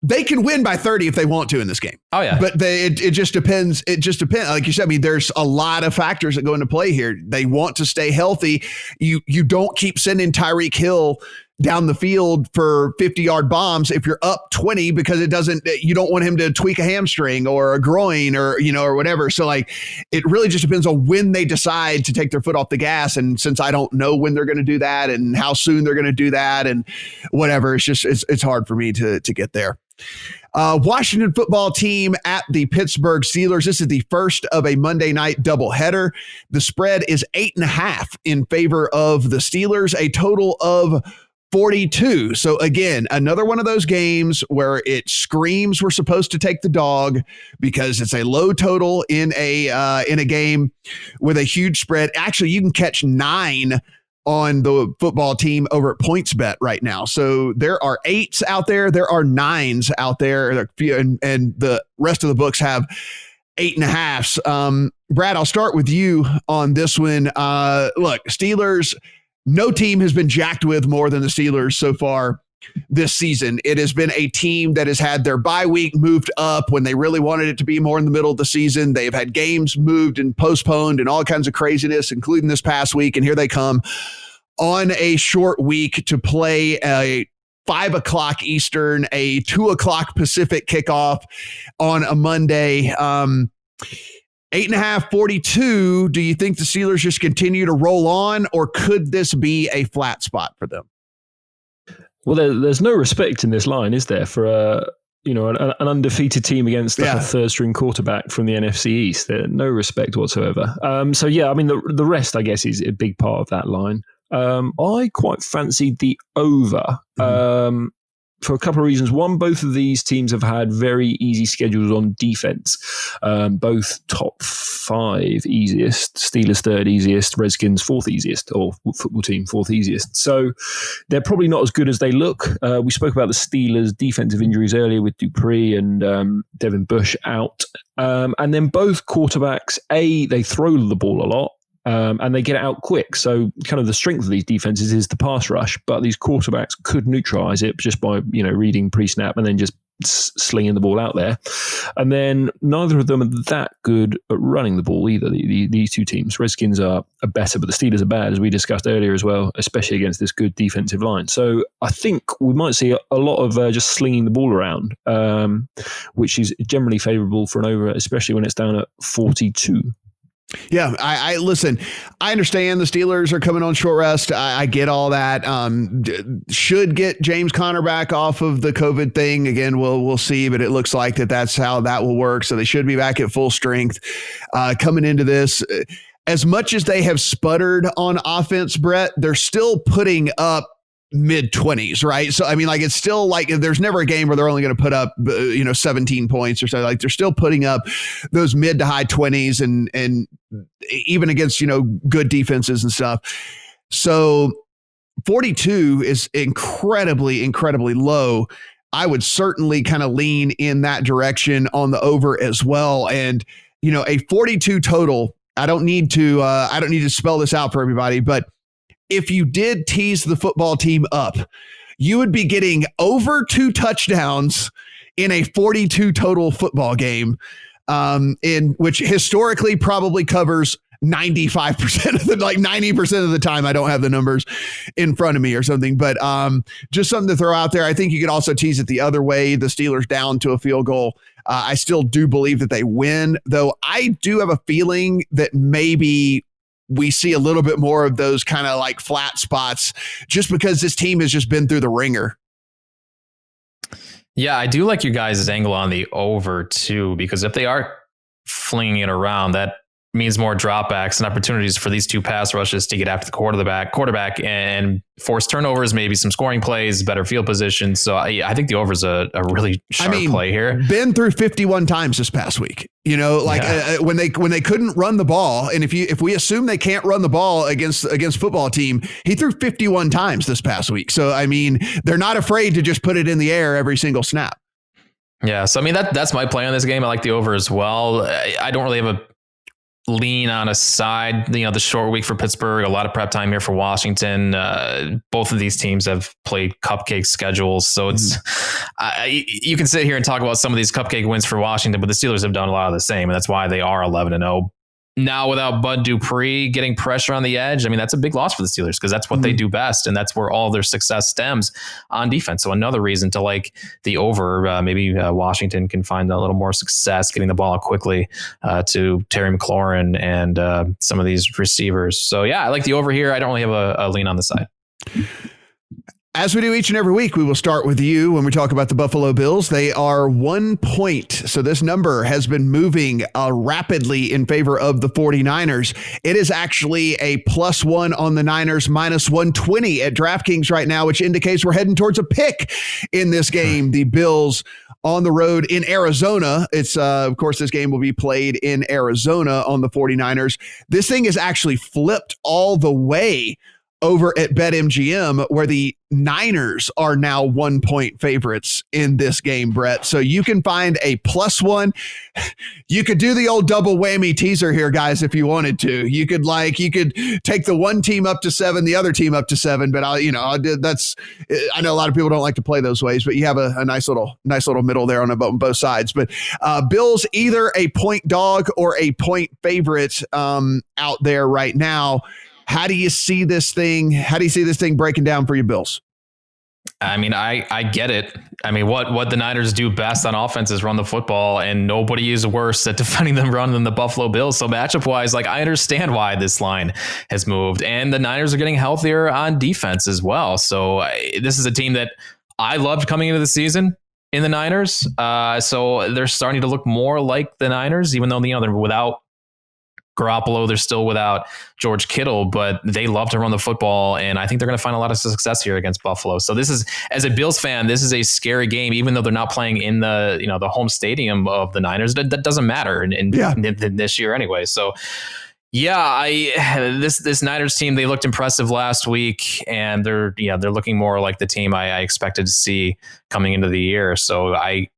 they can win by 30 if they want to in this game. Oh yeah. But it just depends. It just depends. Like you said, I mean, there's a lot of factors that go into play here. They want to stay healthy. You don't keep sending Tyreek Hill down the field for 50-yard bombs if you're up 20 because you don't want him to tweak a hamstring or a groin or whatever. So like, it really just depends on when they decide to take their foot off the gas. And since I don't know when they're going to do that and how soon they're going to do that and whatever, it's hard for me to get there. Washington football team at the Pittsburgh Steelers. This is the first of a Monday night doubleheader. The spread is 8.5 in favor of the Steelers, a total of 42. So again, another one of those games where it screams we're supposed to take the dog because it's a low total in a game with a huge spread. Actually, you can catch 9 on the football team over at PointsBet right now. So there are 8s out there. There are 9s out there. And the rest of the books have 8.5s. Brad, I'll start with you on this one. Look, Steelers, no team has been jacked with more than the Steelers so far this season. It has been a team that has had their bye week moved up when they really wanted it to be more in the middle of the season. They've had games moved and postponed and all kinds of craziness, including this past week. And here they come on a short week to play a 5 o'clock Eastern, a 2 o'clock Pacific kickoff on a Monday. 8.5, 42. Do you think the Steelers just continue to roll on, or could this be a flat spot for them? Well, there's no respect in this line, is there, for an undefeated team against a third-string quarterback from the NFC East? There's no respect whatsoever. The rest, I guess, is a big part of that line. I quite fancied the over. For a couple of reasons. One, both of these teams have had very easy schedules on defense. Both top 5 easiest, Steelers 3rd easiest, Redskins 4th easiest, or football team 4th easiest. So they're probably not as good as they look. We spoke about the Steelers' defensive injuries earlier with Dupree and Devin Bush out. And then both quarterbacks, they throw the ball a lot. And they get it out quick. So kind of the strength of these defenses is the pass rush, but these quarterbacks could neutralize it just by, reading pre-snap and then just slinging the ball out there. And then neither of them are that good at running the ball either. These two teams, Redskins are better, but the Steelers are bad, as we discussed earlier as well, especially against this good defensive line. So I think we might see a lot of just slinging the ball around, which is generally favorable for an over, especially when it's down at 42. Yeah, I listen, I understand the Steelers are coming on short rest. I get all that. Should get James Conner back off of the COVID thing. Again, we'll see, but it looks like that's how that will work. So they should be back at full strength coming into this. As much as they have sputtered on offense, Brett, they're still putting up mid 20s, right? So, I mean, like, it's still like there's never a game where they're only going to put up, 17 points or something. Like, they're still putting up those mid to high 20s and even against, good defenses and stuff. So 42 is incredibly, incredibly low. I would certainly kind of lean in that direction on the over as well. And, a 42 total, I don't need to spell this out for everybody, but if you did tease the football team up, you would be getting over 2 touchdowns in a 42 total football game, in which historically probably covers 95% of 90% of the time. I don't have the numbers in front of me or something, but just something to throw out there. I think you could also tease it the other way. The Steelers down to a field goal. I still do believe that they win, though I do have a feeling that maybe we see a little bit more of those kind of like flat spots just because this team has just been through the ringer. Yeah, I do like you guys' angle on the over too, because if they are flinging it around, that means more dropbacks and opportunities for these two pass rushes to get after the quarterback and force turnovers, maybe some scoring plays, better field position. So I think the over is a really sharp play here. Been through 51 times this past week, when they couldn't run the ball. And if we assume they can't run the ball against football team, he threw 51 times this past week. So, I mean, they're not afraid to just put it in the air every single snap. Yeah. So, I mean, that's my play on this game. I like the over as well. I don't really have a lean on a side, the short week for Pittsburgh, a lot of prep time here for Washington. Both of these teams have played cupcake schedules. So it's, you can sit here and talk about some of these cupcake wins for Washington, but the Steelers have done a lot of the same. And that's why they are 11-0. Now without Bud Dupree getting pressure on the edge, I mean, that's a big loss for the Steelers because that's what they do best. And that's where all their success stems on defense. So another reason to like the over, maybe Washington can find a little more success getting the ball out quickly to Terry McLaurin and some of these receivers. So yeah, I like the over here. I don't really have a lean on the side. As we do each and every week, we will start with you when we talk about the Buffalo Bills. They are 1 point. So this number has been moving rapidly in favor of the 49ers. It is actually a +1 on the Niners, -120 at DraftKings right now, which indicates we're heading towards a pick in this game. The Bills on the road in Arizona. It's, of course, this game will be played in Arizona on the 49ers. This thing is actually flipped all the way over at BetMGM, where the Niners are now 1 point favorites in this game, Brett. So you can find a +1. You could do the old double whammy teaser here, guys, if you wanted to. You could take the one team up to 7, the other team up to 7. But I know a lot of people don't like to play those ways, but you have a nice little middle there on both sides. But Bills either a point dog or a point favorite out there right now. How do you see this thing? How do you see this thing breaking down for you, Bills? I mean, I get it. I mean, what the Niners do best on offense is run the football, and nobody is worse at defending them run than the Buffalo Bills. So matchup wise, I understand why this line has moved, and the Niners are getting healthier on defense as well. So this is a team that I loved coming into the season in the Niners. So they're starting to look more like the Niners, even though they're without Garoppolo, they're still without George Kittle, but they love to run the football, and I think they're going to find a lot of success here against Buffalo. So this is, as a Bills fan, this is a scary game, even though they're not playing in the the home stadium of the Niners. That doesn't matter in this year anyway. So yeah, this Niners team, they looked impressive last week, and they're looking more like the team I expected to see coming into the year. So I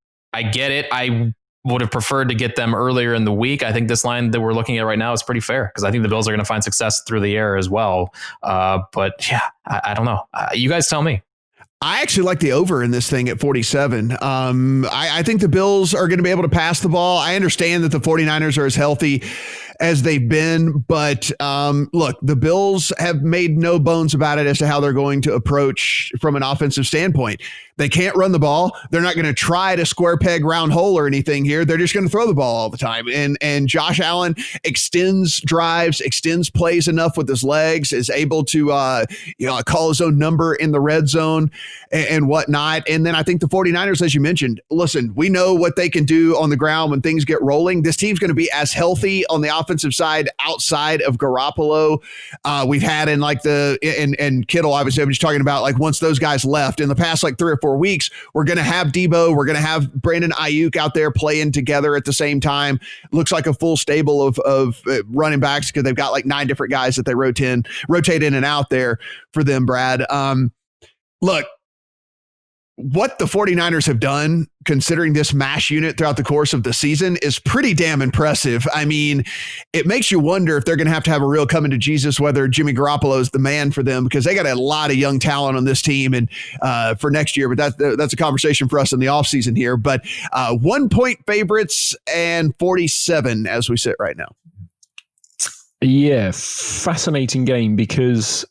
get it. I would have preferred to get them earlier in the week. I think this line that we're looking at right now is pretty fair because I think the Bills are going to find success through the air as well. But yeah, I don't know. You guys tell me. I actually like the over in this thing at 47. I think the Bills are going to be able to pass the ball. I understand that the 49ers are as healthy as they've been, but look, the Bills have made no bones about it as to how they're going to approach from an offensive standpoint. They can't run the ball. They're not going to try to square peg round hole or anything here. They're just going to throw the ball all the time. And Josh Allen extends drives, extends plays enough with his legs, is able to call his own number in the red zone and whatnot. And then I think the 49ers, as you mentioned, listen, we know what they can do on the ground when things get rolling. This team's going to be as healthy on the offensive side outside of Garoppolo. We've had in like and Kittle, obviously, I'm just talking about like once those guys left in the past like 3 or 4 weeks, we're going to have Debo. We're going to have Brandon Ayuk out there playing together at the same time. Looks like a full stable of running backs because they've got like 9 different guys that they rotate in and out there for them, Brad. Look, what the 49ers have done, considering this MASH unit throughout the course of the season, is pretty damn impressive. I mean, it makes you wonder if they're going to have a real coming to Jesus, whether Jimmy Garoppolo is the man for them, because they got a lot of young talent on this team and for next year. But that's a conversation for us in the offseason here. But 1-point favorites and 47 as we sit right now. Yeah, fascinating game because,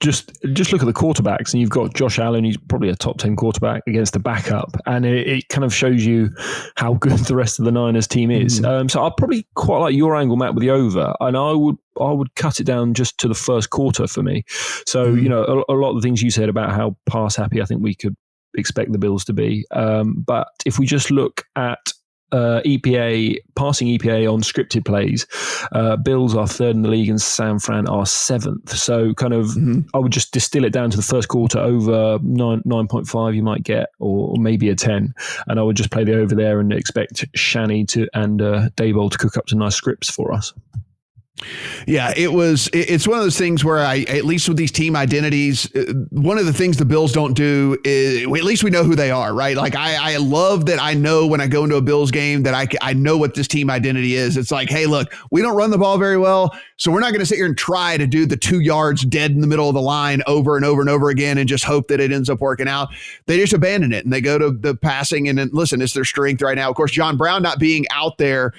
just look at the quarterbacks, and you've got Josh Allen, who's probably a top 10 quarterback against the backup, and it kind of shows you how good the rest of the Niners team is. So I'll probably quite like your angle, Matt, with the over, and I would cut it down just to the first quarter for me. So a lot of the things you said about how pass happy I think we could expect the Bills to be, but if we just look at passing EPA on scripted plays, Bills are 3rd in the league and San Fran are 7th. So kind of, I would just distill it down to the first quarter over 9.5 you might get, or maybe a 10. And I would just play the over there and expect Shanny and Daboll to cook up some nice scripts for us. Yeah, it's one of those things where at least with these team identities, one of the things the Bills don't do is, at least we know who they are, right? Like I love that I know when I go into a Bills game that I know what this team identity is. It's like, hey, look, we don't run the ball very well, so we're not going to sit here and try to do the 2 yards dead in the middle of the line over and over and over again and just hope that it ends up working out. They just abandon it and they go to the passing, and then listen, it's their strength right now. Of course, John Brown not being out there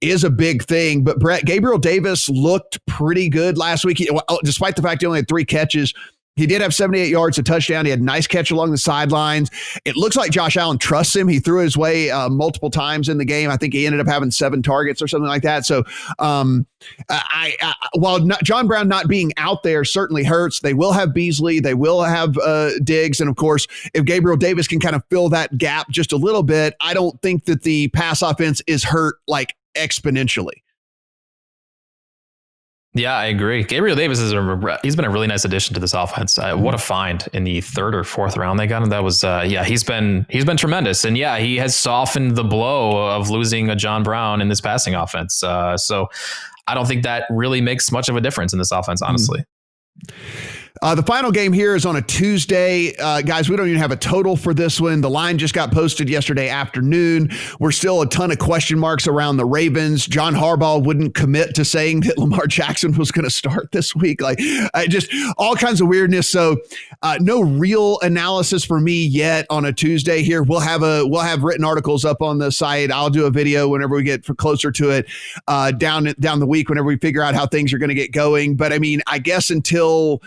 is a big thing, but Brett, Gabriel Davis looked pretty good last week. Despite the fact he only had 3 catches, he did have 78 yards, a touchdown. He had a nice catch along the sidelines. It looks like Josh Allen trusts him. He threw his way multiple times in the game. I think he ended up having 7 targets or something like that. So while John Brown not being out there certainly hurts, they will have Beasley. They will have Diggs. And of course, if Gabriel Davis can kind of fill that gap just a little bit, I don't think that the pass offense is hurt like exponentially. Yeah, I agree. Gabriel Davis he's been a really nice addition to this offense. What a find in the 3rd or 4th round they got him. That was he's been tremendous, and yeah, he has softened the blow of losing a John Brown in this passing offense. So I don't think that really makes much of a difference in this offense, honestly. The final game here is on a Tuesday. Guys, we don't even have a total for this one. The line just got posted yesterday afternoon. We're still a ton of question marks around the Ravens. John Harbaugh wouldn't commit to saying that Lamar Jackson was going to start this week. Like, just all kinds of weirdness. So no real analysis for me yet on a Tuesday here. We'll have written articles up on the site. I'll do a video whenever we get closer to it down the week, whenever we figure out how things are going to get going. But I mean, I guess until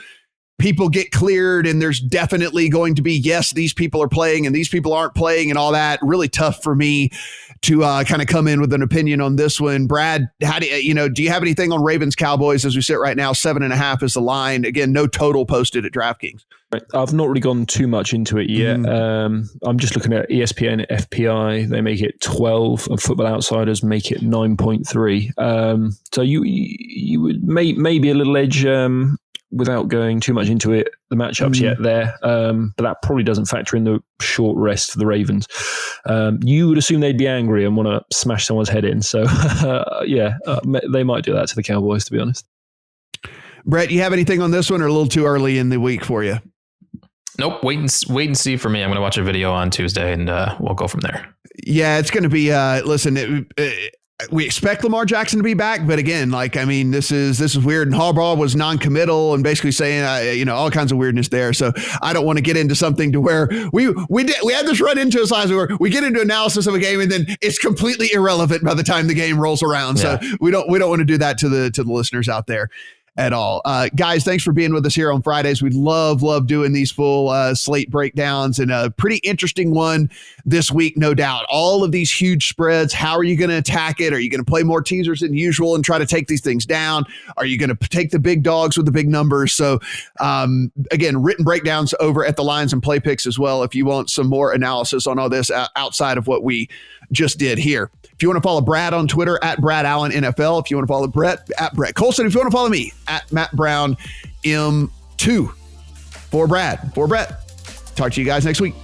people get cleared and there's definitely going to be, yes, these people are playing and these people aren't playing and all that, really tough for me to kind of come in with an opinion on this one. Brad, how do you have anything on Ravens Cowboys as we sit right now? 7.5 is the line. Again, no total posted at DraftKings. I've not really gone too much into it yet. I'm just looking at ESPN FPI. They make it 12 and Football Outsiders make it 9.3. So you would maybe a little edge without going too much into it, the matchups yet there. But that probably doesn't factor in the short rest for the Ravens. You would assume they'd be angry and want to smash someone's head in. So, they might do that to the Cowboys, to be honest. Brett, you have anything on this one or a little too early in the week for you? Nope. Wait and see for me. I'm going to watch a video on Tuesday and we'll go from there. Yeah, it's going to be, we expect Lamar Jackson to be back, but again, this is weird. And Harbaugh was non-committal and basically saying, all kinds of weirdness there. So I don't want to get into something to where we had this run into us last where we get into analysis of a game and then it's completely irrelevant by the time the game rolls around. Yeah. So we don't want to do that to the listeners out there. at all. Guys, thanks for being with us here on Fridays. We love doing these full slate breakdowns, and a pretty interesting one this week, no doubt. All of these huge spreads, how are you going to attack it? Are you going to play more teasers than usual and try to take these things down? Are you going to take the big dogs with the big numbers? So again, written breakdowns over at the Lines and Play Picks as well if you want some more analysis on all this outside of what we just did here. If you want to follow Brad on Twitter at Brad Allen NFL, if you want to follow Brett at Brett Colson, if you want to follow me at Matt Brown M2. For Brett. Talk to you guys next week.